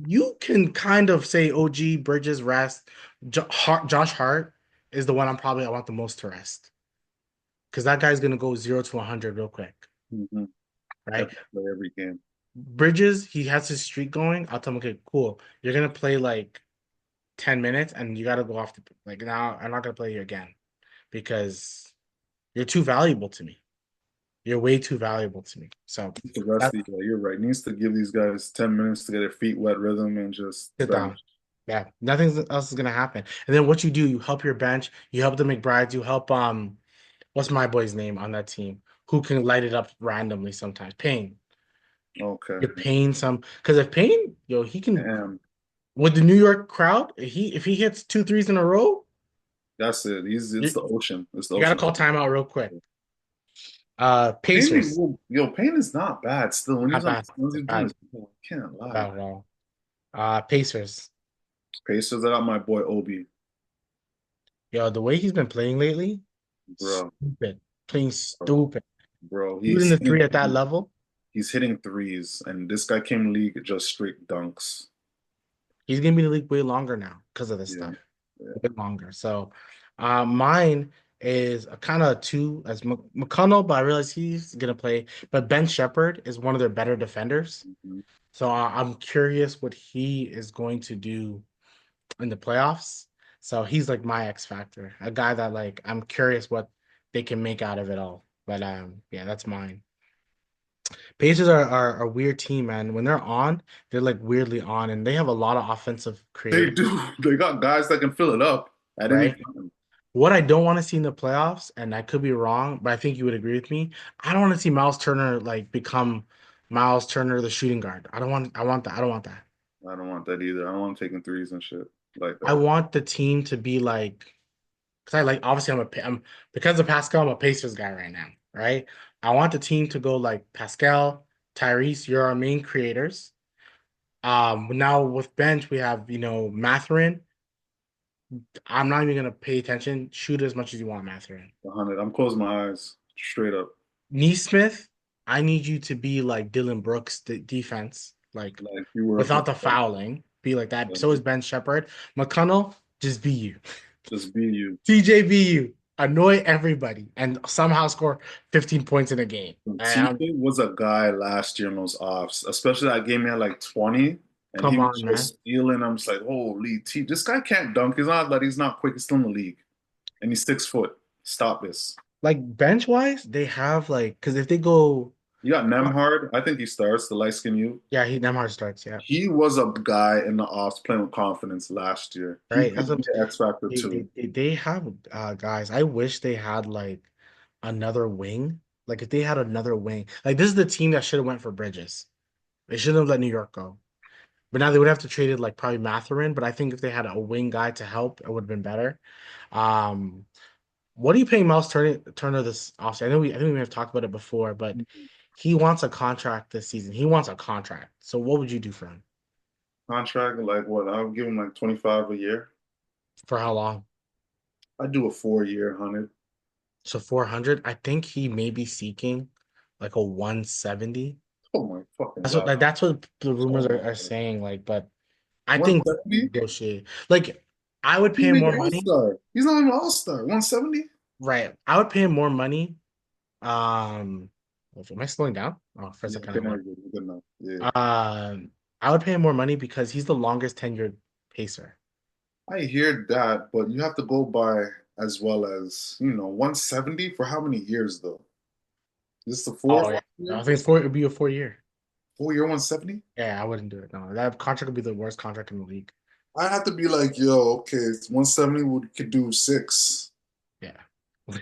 You can kind of say OG Bridges rest. Josh Hart is the one I want the most to rest because that guy's gonna go 0 to 100 real quick, hmm right? Have to play every game. Bridges, he has his streak going. I'll tell him, okay, cool. You're gonna play like 10 minutes and you gotta go off the like now. I'm not gonna play you again because you're too valuable to me. You're way too valuable to me. So The rest that of the year, you're right. Needs to give these guys 10 minutes to get their feet wet rhythm and just sit bench. down. Yeah, nothing else is gonna happen. And then what you do, you help your bench, you help the McBrides, you help what's my boy's name on that team who can light it up randomly sometimes. Payne. Okay. You're paying some because if Payne, he can Damn. with the New York crowd, if he hits two threes in a row, That's it. It's the you, ocean. It's the you gotta ocean. call timeout real quick. Payne, Pacers. yo, Payne is not bad still. When Not bad. he's doing Bad. his, I can't lie. Bad at all. Pacers. Pacers, I got my boy Obi, The way he's been playing lately, bro, stupid. Playing bro, stupid. bro. Shooting the three at that level, He's hitting threes, and this guy came in the league just straight dunks. he's gonna be in the league way longer now because of this Yeah, stuff. yeah. A bit longer. So mine is a kind of two as McConnell, but I realize he's gonna play. But Ben Shepherd is one of their better defenders. Mhm. So I'm curious what he is going to do in the playoffs. So he's like my X factor, a guy that like I'm curious what they can make out of it all. But yeah, that's mine. Pacers are a weird team, man. When they're on, they're like weirdly on, and they have a lot of offensive They creative, do. They got guys that can fill it up at any right? time. What I don't want to see in the playoffs, and I could be wrong, but I think you would agree with me. I don't want to see Miles Turner like become Miles Turner, the shooting guard. I don't want. I want that. I don't want that. I don't want that either. I don't want him taking threes and shit like I that. want the team to be like, because I like obviously I'm because of Pascal, I'm a Pacers guy right now, right? I want the team to go like Pascal, Tyrese, you're our main creators. Now with bench we have Matherin. I'm not even gonna pay attention. Shoot as much as you want, Matherin. 100. I'm closing my eyes straight up. Neesmith, I need you to be like Dylan Brooks defense, like Like you were without the fouling. Be like that. So is Ben Shepherd. McConnell, just be you. just be you. TJ be you. Annoy everybody and somehow score 15 points in a game. TJ was a guy last year in those offs, especially that game he had like 20, and he Come was on, man. just stealing. I'm just like, holy T, this guy can't dunk. He's not that he's not quick. He's still in the league, and he's 6 foot. Stop this. Like bench wise, they have like because if they go, You got Nemhard. I think he starts the light skin you. yeah, Nemhard starts, yeah, He was a guy in the offs playing with confidence last year. He right. That's could what be the X factor too. they have guys. I wish they had like another wing. Like if they had another wing, like this is the team that should have went for Bridges. They shouldn't have let New York go. But now they would have to trade it like probably Matherin. But I think if they had a wing guy to help, it would have been better. Um, what are you paying Miles Turner this offseason? I think we may have talked about it before, but he wants a contract this season. He wants a contract. So what would you do for him? Contract like what? I'll give him like 25 a year. For how long? I'd do a 4 year 100. So 400. I think he may be seeking like a 170. Oh my fucking God. That's what the rumors Oh, are saying. Like, but I think 170? negotiate. Like, I would pay He's him an more money. all-star. He's not even an all-star. 170? Right. I would pay him more money. Um, am I slowing down? Oh, for a Yeah, second I good enough. was. Good enough. Yeah. I would pay him more money because he's the longest tenured pacer. I hear that, but you have to go by as well as, 170 for how many years though? This is the four or Oh yeah, five I year? think it's four. It'd be a 4 year. 4 year 170? Yeah, I wouldn't do it. No, that contract would be the worst contract in the league. I'd have to be like, yo, okay, it's 170 would could do six. Yeah.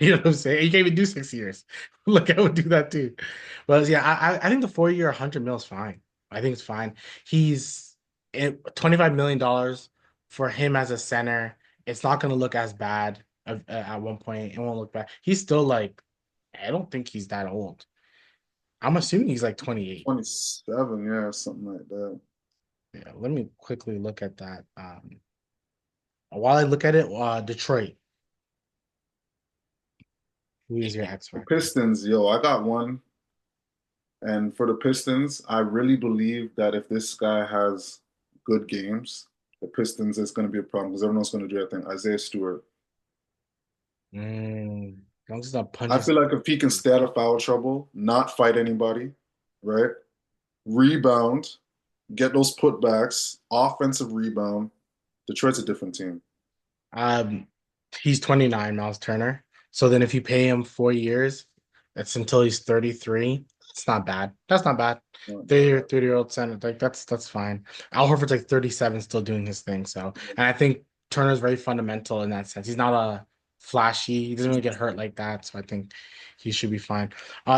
You know what I'm saying? You can't even do 6 years. Look, I would do that too. But yeah, I think the 4 year 100 mil is fine. I think it's fine. He's $25 million for him as a center. It's not going to look as bad at one point. It won't look bad. He's still like, I don't think he's that old. I'm assuming he's like 28. 27, yeah, something like that. Yeah, let me quickly look at that. While I look at it, Detroit, who is your X The factor? Pistons, yo, I got one. And for the Pistons, I really believe that if this guy has good games, the Pistons is going to be a problem because everyone's going to do, I think, Isaiah Stewart. As long as he's not I punching. feel like if he can stay out of foul trouble, not fight anybody, right? Rebound, get those putbacks, offensive rebound, Detroit's a different team. Um, he's 29, Miles Turner. So then if you pay him 4 years, that's until he's 33. It's not bad. That's not bad. Not bad. 30-year-old center, like that's fine. Al Horford's like 37, still doing his thing. So, and I think Turner's very fundamental in that sense. He's not a flashy. He doesn't really get hurt like that. So I think he should be fine.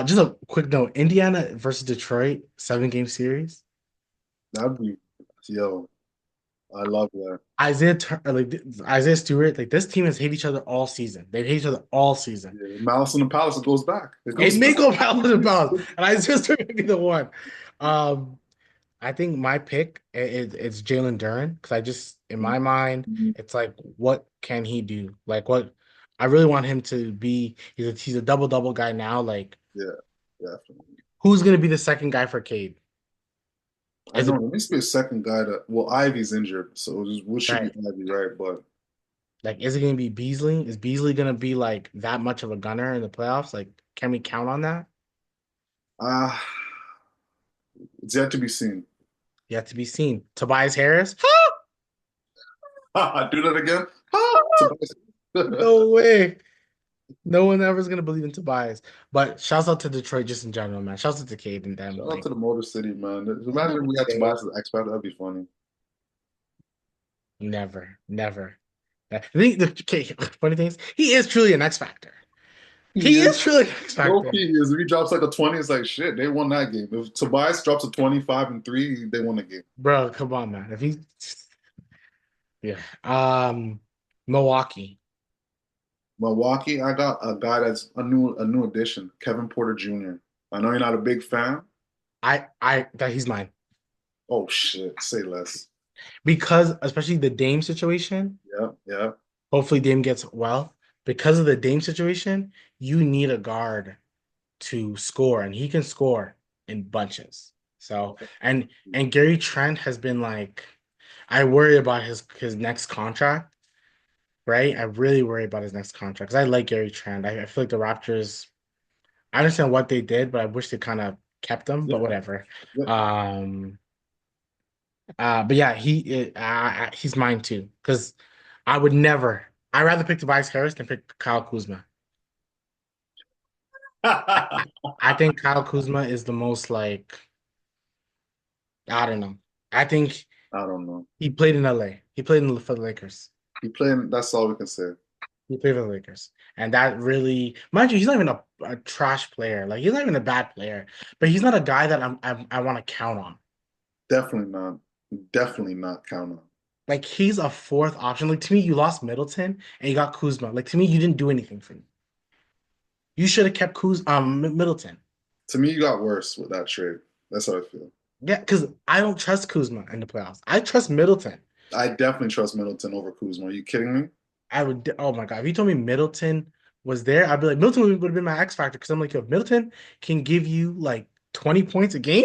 Just a quick note: Indiana versus Detroit, 7 game series. That'd be, yo, I love that. Isaiah Stewart, like this team has hated each other all season. They've hated each other all season. Yeah, Malice in the Palace, it goes back. It It goes may back. go pounds and pounds, and Isaiah Stewart may be the one. Um, I think my pick it's Jalen Duren because I just in my mind Mhm. it's like what can he do? Like what I really want him to be. He's a double double guy now. Like Yeah, definitely. who's gonna be the second guy for Cade? I Is know it there needs to be a second guy that, well, Ivy's injured, so what should be right? Ivy, right? But Like is it gonna be Beasley? Is Beasley gonna be like that much of a gunner in the playoffs? Like can we count on that? uh it's yet to be seen. Yet to be seen. Tobias Harris? Do that again. Tobias. No way. No one ever is gonna believe in Tobias. But shouts out to Detroit just in general, man. Shouts out to Cade and them. Shout out Like, to the Motor City, man. it's not Imagine we had insane. Tobias as X Factor. That'd be funny. Never, never. I think the okay, funny thing is, he is truly an X Factor. He He is. is truly an X Low Factor, key he is. If he drops like a 20, it's like shit. They won that game. If Tobias drops a 25 and 3, they won the game. bro. Come on, man. If he, yeah. Milwaukee. Milwaukee, I got a guy that's a new addition, Kevin Porter Jr. I know you're not a big fan. That he's mine Oh shit, say less. because especially the Dame situation. Yeah, yeah. Hopefully, Dame gets well. Because of the Dame situation, you need a guard to score, and he can score in bunches. So, and Gary Trent has been like, I worry about his next contract, right? I really worry about his next contract because I like Gary Trent. I feel like the Raptors. I understand what they did, but I wish they kind of kept him. Yeah, But whatever. yeah. Um. But yeah, he's mine too because I would never. I'd rather pick Tobias Harris than pick Kyle Kuzma. I I think Kyle Kuzma is the most like I don't know. I think don't know. he played in LA. He played for the Lakers. He playing. That's all we can say. He played for the Lakers. And that really, mind you, he's not even a trash player. Like he's not even a bad player, but he's not a guy that I want to count on. Definitely not. Definitely not count on. Like he's a fourth option. Like to me, you lost Middleton and you got Kuzma. Like to me, you didn't do anything for me. You should have kept Middleton. To me, you got worse with that trade. That's how I feel. Yeah, because I don't trust Kuzma in the playoffs. I trust Middleton. I definitely trust Middleton over Kuzma. Are you kidding me? I would. Oh my god! If you told me Middleton was there, I'd be like Middleton would have been my X factor because I'm like, yo, Middleton can give you like 20 points a game,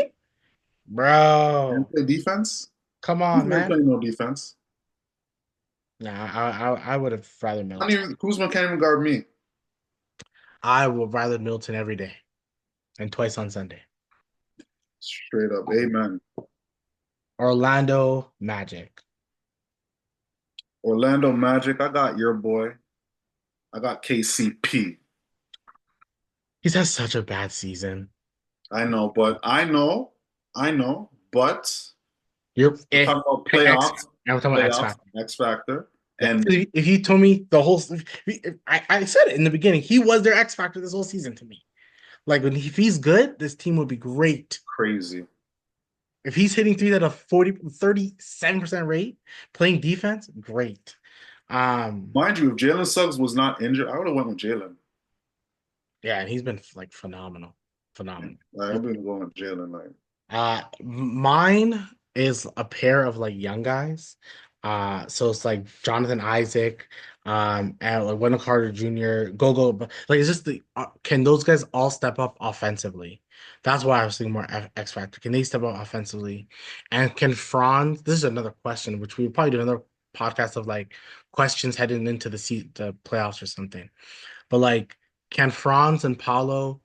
And bro. play defense? Come on, Kuzma ain't man. playing no defense. Nah, I would have rather Not Middleton. even Kuzma can't even guard me. I would rather Middleton every day and twice on Sunday. Straight up. Amen. Orlando Magic. Orlando Magic, I got your boy. I got KCP. He's had such a bad season. I know, but You're we're eh, talking about X. playoffs, I'm talking about X playoffs, Factor. X Factor, Yeah, and if you told me the whole, I said it in the beginning. He was their X Factor this whole season to me. Like if he's good, this team would be great. crazy. If he's hitting threes at a 37% rate, playing defense, great. Um, Mind you, if Jalen Suggs was not injured, I would have went with Jalen. yeah, and he's been like phenomenal, Yeah, phenomenal. like, I've been going with Jalen. Like, Mine is a pair of like young guys. So it's like Jonathan Isaac, and like Wendell Carter Jr. But like it's just the can those guys all step up offensively? That's why I was thinking more X Factor. Can they step up offensively? And can Franz? This is another question, which we would probably do another podcast of like questions heading into the playoffs or something. But like, can Franz and Paulo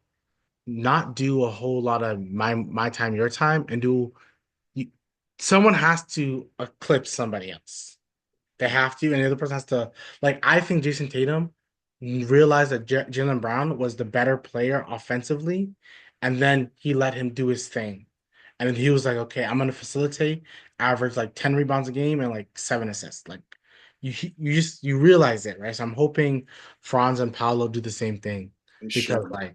not do a whole lot of my time, your time, and do you, someone has to eclipse somebody else. They have to, and the other person has to. Like, I think Jason Tatum realized that Jalen Brown was the better player offensively, and then he let him do his thing. And then he was like, okay, I'm gonna facilitate, average like 10 rebounds a game and like 7 assists. Like you realize it, right? So I'm hoping Franz and Paolo do the same thing they because should. like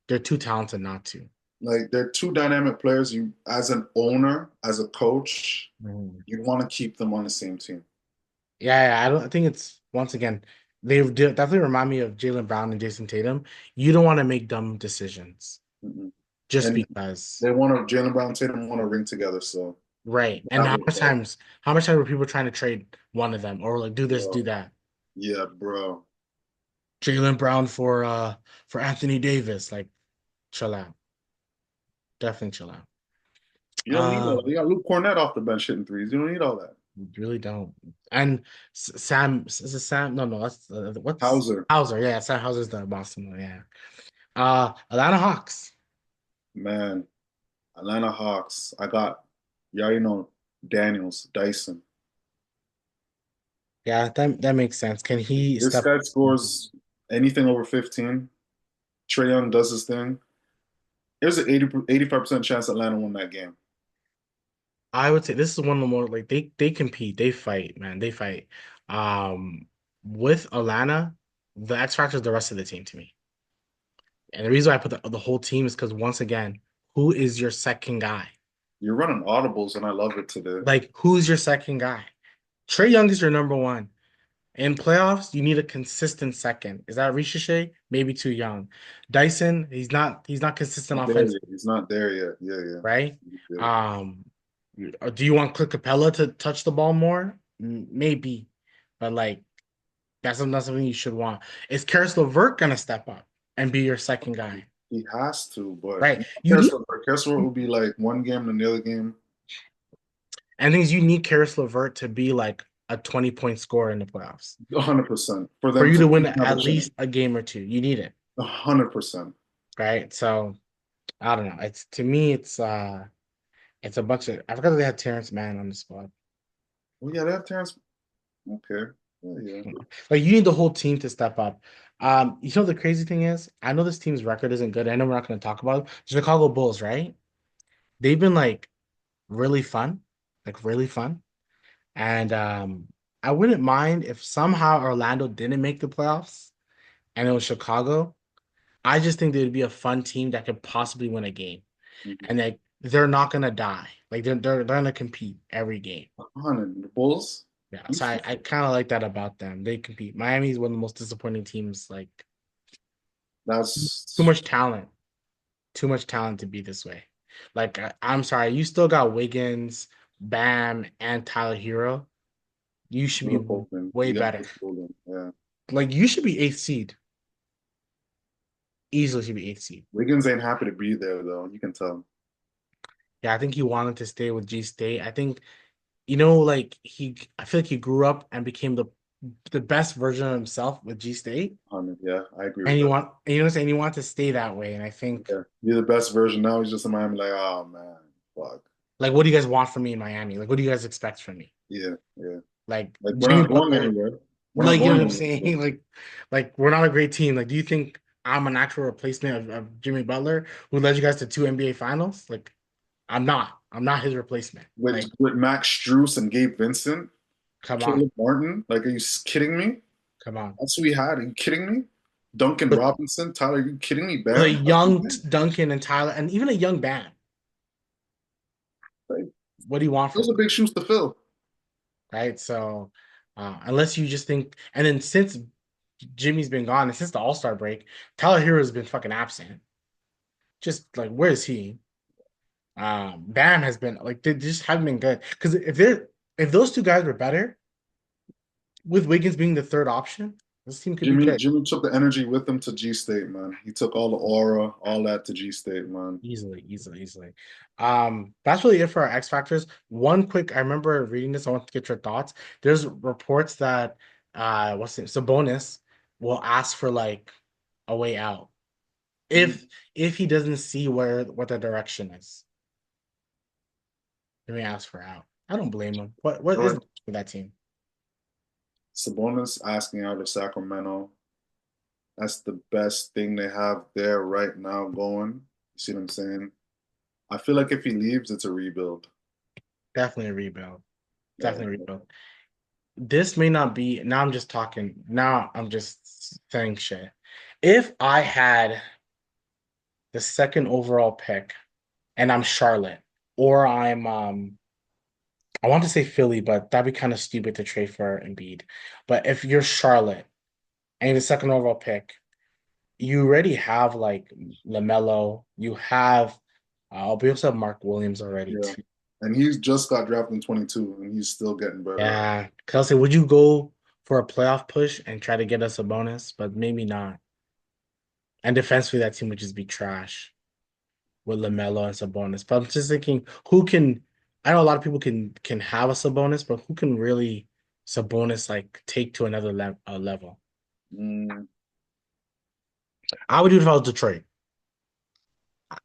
they're too talented not to. Like, they're two dynamic players. You, as an owner, as a coach, Mhm. you'd want to keep them on the same team. Yeah, I don't. I think it's once again definitely remind me of Jalen Brown and Jason Tatum. You don't want to make dumb decisions Mm-mm. just And because, they want to Jalen Brown and Tatum want to ring together. So right? And that worked out. how much time were people trying to trade one of them or like do this, do Bro. that? Yeah, bro. Jalen Brown for Anthony Davis, like chill out, definitely chill out. You don't need all that. Um, You got Luke Cornett off the bench hitting threes. You don't need all that. you really don't. And Sam is it Sam? No, that's what's Hauser, Hauser. Yeah, Sam Hauser's the Boston one. Yeah. Atlanta Hawks. man. Atlanta Hawks. I got, you already know, Daniels, Dyson. Yeah, that makes sense. Can he This step? guy scores anything over 15. Trae Young does his thing. There's an 85% chance Atlanta won that game. I would say this is one of the more like they compete, they fight, man, they fight. Um, with Atlanta, the X factor is the rest of the team to me, and the reason why I put the whole team is because once again, who is your second guy? You're running audibles, and I love it today. Like, who's your second guy? Trey Young is your number one. In playoffs, you need a consistent second. Is that Ricochet? Maybe too young. Dyson, he's not consistent Not there offense, yet. He's not there yet. Yeah, yeah. right? Yeah. Um, do you want Clint Capella to touch the ball more? Maybe, but like that's something you should want. Is Karis LeVert gonna step up and be your second guy? He has to, but Right. You need Caris LeVert will be like one game and the other game. and things you need Karis LeVert to be like a 20-point scorer in the playoffs 100% for for them you to to win have a at chance. least a game or two. You need it, 100%. right? So I don't know. It's to me, it's a bunch of I forgot that they had Terrence Mann on the squad. Well, yeah, they have Terrence. Okay. Yeah, yeah. Like you need the whole team to step up. You know the crazy thing is, I know this team's record isn't good. I know we're not going to talk about it. Chicago Bulls, right? They've been like really fun. And I wouldn't mind if somehow Orlando didn't make the playoffs and it was Chicago. I just think they'd be a fun team that could possibly win a game. Mhm. And they're not gonna die. Like they're gonna compete every game. 100. The Bulls. Yeah, You so should. I kind of like that about them. They compete. Miami is one of the most disappointing teams. Like too That's much talent, too much talent to be this way. Like I'm sorry, you still got Wiggins, Bam, and Tyler Hero. You should be Philip Open. way You got better. this building. Yeah. Like you should be eighth seed. Easily should be eighth seed. Wiggins ain't happy to be there though. You can tell. Yeah, I think he wanted to stay with G State. I think like I feel like he grew up and became the best version of himself with G State. 100. Yeah, I agree And with that. you know what I'm saying? He wanted to stay that way. And I think Yeah. You're the best version now. He's just in Miami, like, oh man, fuck. like what do you guys want from me in Miami? Like what do you guys expect from me? Yeah, yeah. Like Like we're Jimmy not going Butler, anywhere. We're not like you know going what I'm anywhere. saying? Like we're not a great team. Like, do you think I'm an actual replacement of Jimmy Butler who led you guys to two NBA finals? Like, I'm not. I'm not his replacement. Like, With Max Strus and Gabe Vincent, come on, Caleb Martin. Like, are you kidding me? come on. That's who we had. Are you kidding me? Duncan With Robinson, Tyler, are you kidding me? with a Bam? That's who young we had. Duncan and Tyler, and even a young Bam. Like, What do you want from those are them? big shoes to fill. Right? So, unless you just think, and then since Jimmy's been gone, and since the All Star break, Tyler Hero's been fucking absent. Just like, where is he? Bam has been like they just haven't been good. Because if those two guys were better, with Wiggins being the third option, this team could be Jimmy good. Jimmy took the energy with him to G State, man. He took all the aura, all that to G State, man. Easily, easily, easily. That's really it for our X factors. One quick, I remember reading this. I want to get your thoughts. There's reports that what's it? Sabonis will ask for like a way out Mm. if he doesn't see where what the direction is. Let me ask for out. I don't blame him. What is Right. with that team? Sabonis asking out of Sacramento. That's the best thing they have there right now going. You see what I'm saying? I feel like if he leaves, it's a rebuild. Definitely a rebuild. Yeah. Definitely a rebuild. This may not be. Now I'm just talking. Now I'm just saying shit. If I had the second overall pick and I'm Charlotte, or I want to say Philly, but that'd be kind of stupid to trade for Embiid. But if you're Charlotte and you're the second overall pick, you already have like LaMelo, you have we also have Mark Williams already Yeah. too. And he's just got drafted in 22, and he's still getting better. Yeah. Kelsey, would you go for a playoff push and try to get us a bonus? But maybe not. And defensively, that team would just be trash with LaMelo and Sabonis. But I'm just thinking, who can? I know a lot of people can have a Sabonis, but who can really Sabonis like take to another level? Mm. I would do it if I was Detroit.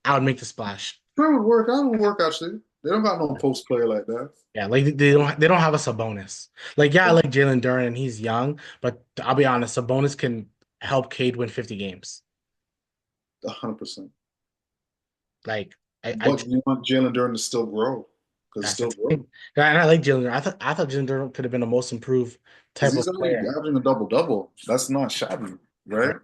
I would make the splash. That would work. That would work actually. They don't got no post player like that. Yeah, like they don't have a Sabonis. Like, yeah, I like Jalen Duren and he's young, but I'll be honest, Sabonis can help Cade win 50 games. 100%. Like I But you want Jalen Duren to still grow. Because that's the still grow. thing. And I like Jalen Duren. I thought Jalen Duren could have been the most improved Because type he's of already player. averaging a double double. That's not shabby, Right? right?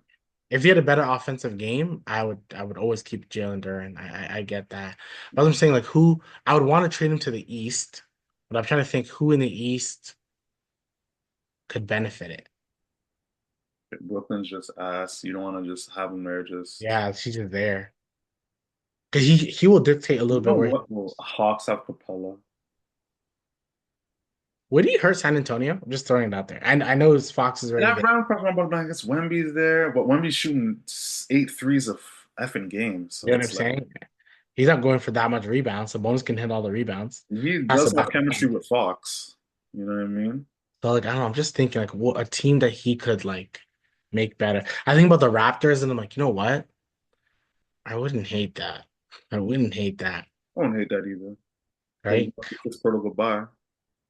If he had a better offensive game, I would always keep Jalen Duren. I get that. But I'm saying like who I would want to trade him to the East, but I'm trying to think who in the East could benefit it. Brooklyn's just ass. You don't want to just have him there. Just Yeah, she's just there. Because he will dictate a you little know bit where what? Well, Hawks have Capella. would he hurt San Antonio? I'm just throwing it out there. And I know his Fox is already That there. round cross but I guess Wemby's there, but Wemby's shooting eight threes of effing game. You So know what I'm it's like saying? He's not going for that much rebounds. So bonus can hit all the rebounds. he That's does have about chemistry it. with Fox. You know what I mean? So like I don't know, I'm just thinking like what a team that he could like make better. I think about the Raptors and I'm like, you know what? I wouldn't hate that. I wouldn't hate that, I don't hate that either. But you right? know, it's protocol goodbye.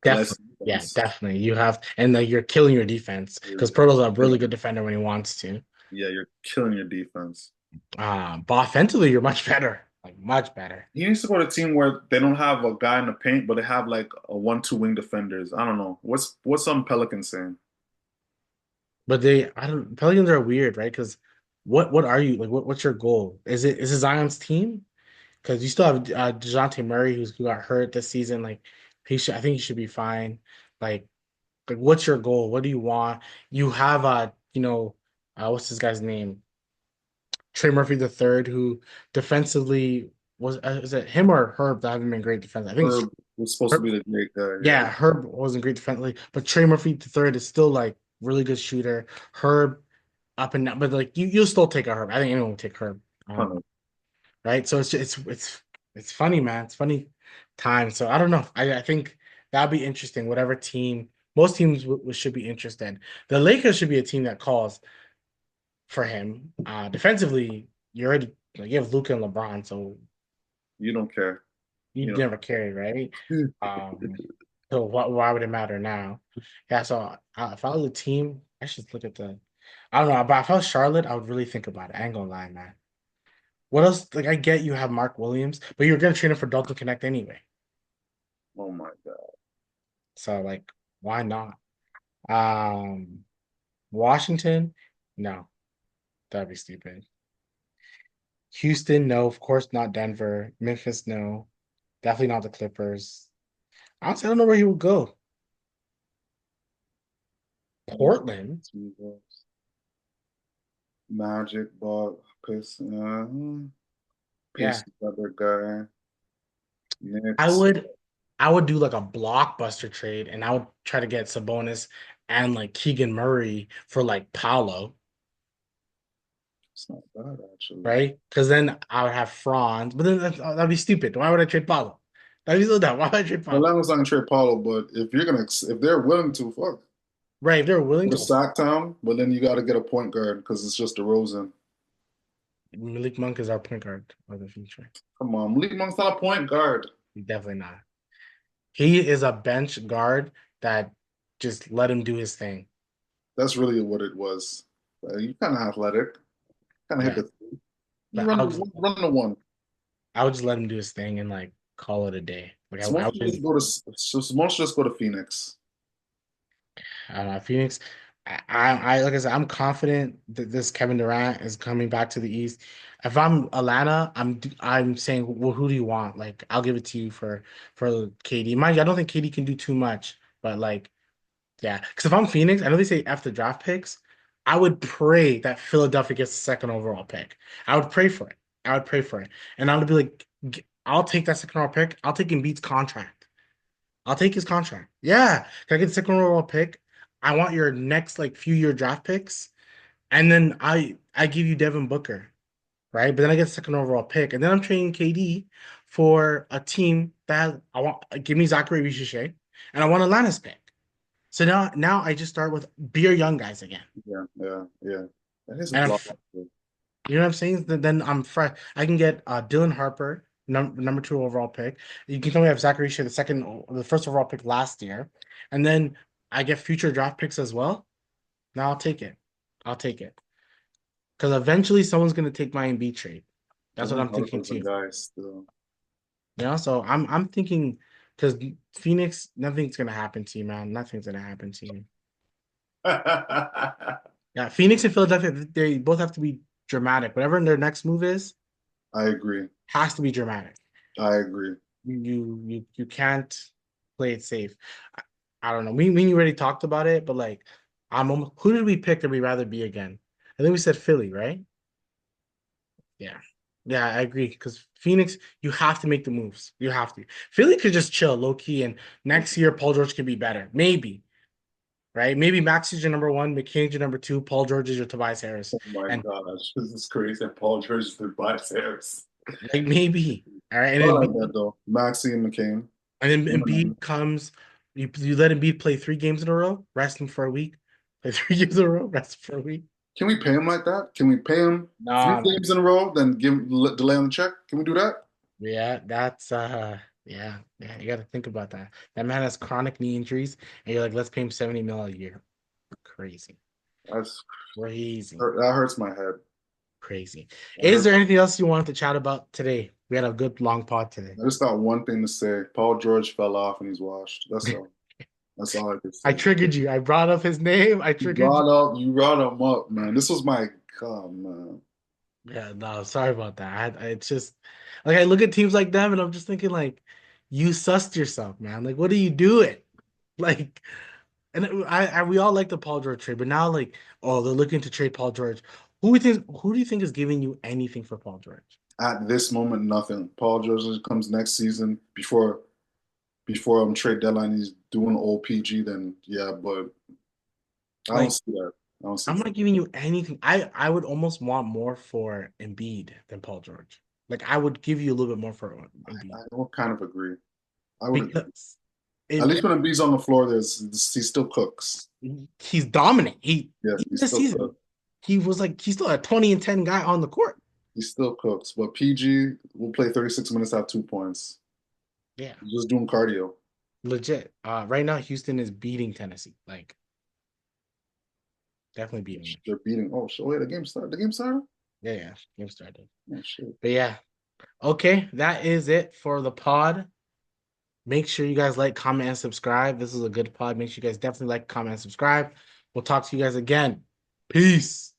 Less Definitely. Yeah, defense. definitely. You have and like you're killing your defense You're because Pirtle's a really killing. good defender when he wants to. Yeah, you're killing your defense. But offensively, you're much better. Like much better. He needs to go to a team where they don't have a guy in the paint, but they have like a 1-2 wing defenders. I don't know. What's some Pelicans saying? But I don't Pelicans are weird, right? Because what are you like? What's your goal? Is it Zion's team? Because you still have DeJounte Murray who got hurt this season. Like I think he should be fine. Like what's your goal? What do you want? You have what's this guy's name? Trey Murphy the third, who defensively was is it him or Herb that haven't been great defense? I think it's Herb was supposed to Herb. be the great guy. Yeah, Yeah, Herb wasn't great defensively, but Trey Murphy the third is still like really good shooter. Herb up and down, but like you'll still take a Herb. I think anyone will take Herb. kind of. Right. So it's funny, man. It's funny time. So I don't know. I think that'd be interesting. Whatever team, most teams should be interested. The Lakers should be a team that calls for him. Defensively, you already like you have Luka and LeBron, so You don't care. you You never carry, right? know. Um, So why would it matter now? Yeah, so if I was a team, I should look at the. I don't know, but if I was Charlotte, I would really think about it. I ain't gonna lie, man. What else? Like, I get you have Mark Williams, but you're gonna train him for Dalton Connect anyway. Oh my God. So like, why not? Um, Washington, no, that'd be stupid. Houston, no, of course not. Denver, Memphis, no, definitely not the Clippers. Honestly, I don't know where he would go. Portland, Jesus. Magic, Buck, yeah. Pacers, other guy, I Knicks. would I would do like a blockbuster trade and I would try to get Sabonis and like Keegan Murray for like Paolo, It's not bad actually. right? Because then I would have Franz, but then that'd be stupid. Why would I trade Paolo? That'd be so dumb. Why would I trade Well, Paolo? that was not gonna trade Paulo, but if they're willing to, fuck, Right, if they're willing go to to, Sacktown, but then you got to get a point guard because it's just DeRozan. Malik Monk is our point guard of the future. Come on, Malik Monk's not a point guard. Definitely not. He is a bench guard that just let him do his thing. That's really what it was. You kind of athletic, kind of hit Yeah, the. You but run the run the one. I would just let him do his thing and like call it a day. Like I Smoke should just wouldn't. go to Smoke should just go to Phoenix. I don't know. Phoenix, I like I said, I'm confident that this Kevin Durant is coming back to the East. If I'm Atlanta, I'm saying, well, who do you want? Like, I'll give it to you for KD. Mind you, I don't think KD can do too much, but like, yeah. Because if I'm Phoenix, I know they say F the draft picks. I would pray that Philadelphia gets the second overall pick. I would pray for it. I would pray for it, and I would be like, I'll take that second overall pick. I'll take Embiid's contract. I'll take his contract. Yeah. Can I get the second overall pick? I want your next like few year draft picks. And then I give you Devin Booker, right? But then I get the second overall pick. And then I'm trading KD for a team that I want give me Zachary Richichet and I want Atlanta's pick. So now I just start with beer young guys again. Yeah, yeah, yeah. That is a And block. if you know what I'm saying? Then I'm fresh. I can get Dylan Harper, number two overall pick. You can tell me I have Zachary Shea, the first overall pick last year, and then I get future draft picks as well. Now I'll take it. I'll take it because eventually someone's gonna take my MB trade. That's what Dylan I'm thinking Harper's a too. guy still. So I'm thinking because Phoenix, nothing's gonna happen to you, man. Nothing's gonna happen to you. I Yeah, Phoenix and Philadelphia, they both have to be dramatic. Whatever their next move is, agree. has to be dramatic. I agree. You can't play it safe. I, I don't know. We already talked about it, but like who did we pick that we rather be again? I think we said Philly, right? Yeah. Yeah, I agree. Because Phoenix, you have to make the moves. You have to. Philly could just chill low key, and next year Paul George could be better. Maybe, right? Maybe Max is your number one, McKinney's your number two, Paul George is your Tobias Harris. Oh my And gosh, this is crazy. Paul George through biceps. like maybe. All right. I like that though. Maxey and McCain. And then Mm. Embiid comes, you let Embiid play 3 games in a row, rest him for a week, play 3 games in a row, rest for a week. Can we pay him like that? Can we pay him three No, games in a row, then delay on the check? Can we do that? yeah, that's yeah, you got to think about that. That man has chronic knee injuries, and you're like, let's pay him 70 mil a year. Crazy, That's crazy, that hurts my head. crazy. That Is hurts. there anything else you wanted to chat about today? We had a good long pod today. I just got one thing to say. Paul George fell off and he's washed. That's all. That's all I could I say. triggered you. I brought up his name. I triggered you. You brought him up, man. This was my God, man. Yeah, no, sorry about that. It's just like I look at teams like them and I'm just thinking like you sussed yourself, man. Like what are you doing? Like and we all like the Paul George trade, but now like oh they're looking to trade Paul George. Who do you think is giving you anything for Paul George? At this moment, nothing. Paul George comes next season before trade deadline. He's doing OPG. Then yeah, but I don't Like see that. I don't see I'm that. not giving you anything. I would almost want more for Embiid than Paul George. Like I would give you a little bit more for Embiid I would kind of agree. I would agree. because At least it, when Embiid's on the floor, he still cooks. he's dominant. Yeah, Even he this still season, cooks. he was like he's still a 20 and 10 guy on the court. He still cooks. But PG will play 36 minutes, have 2 points. Yeah. He's just doing cardio. legit. Right now Houston is beating Tennessee. Like definitely beating them. They're beating. Oh, so wait, the game started. The game started. Yeah, yeah. Game started. Oh shit. But yeah. Okay, that is it for the pod. Make sure you guys like, comment, and subscribe. This is a good pod. Make sure you guys definitely like, comment, and subscribe. We'll talk to you guys again. Peace.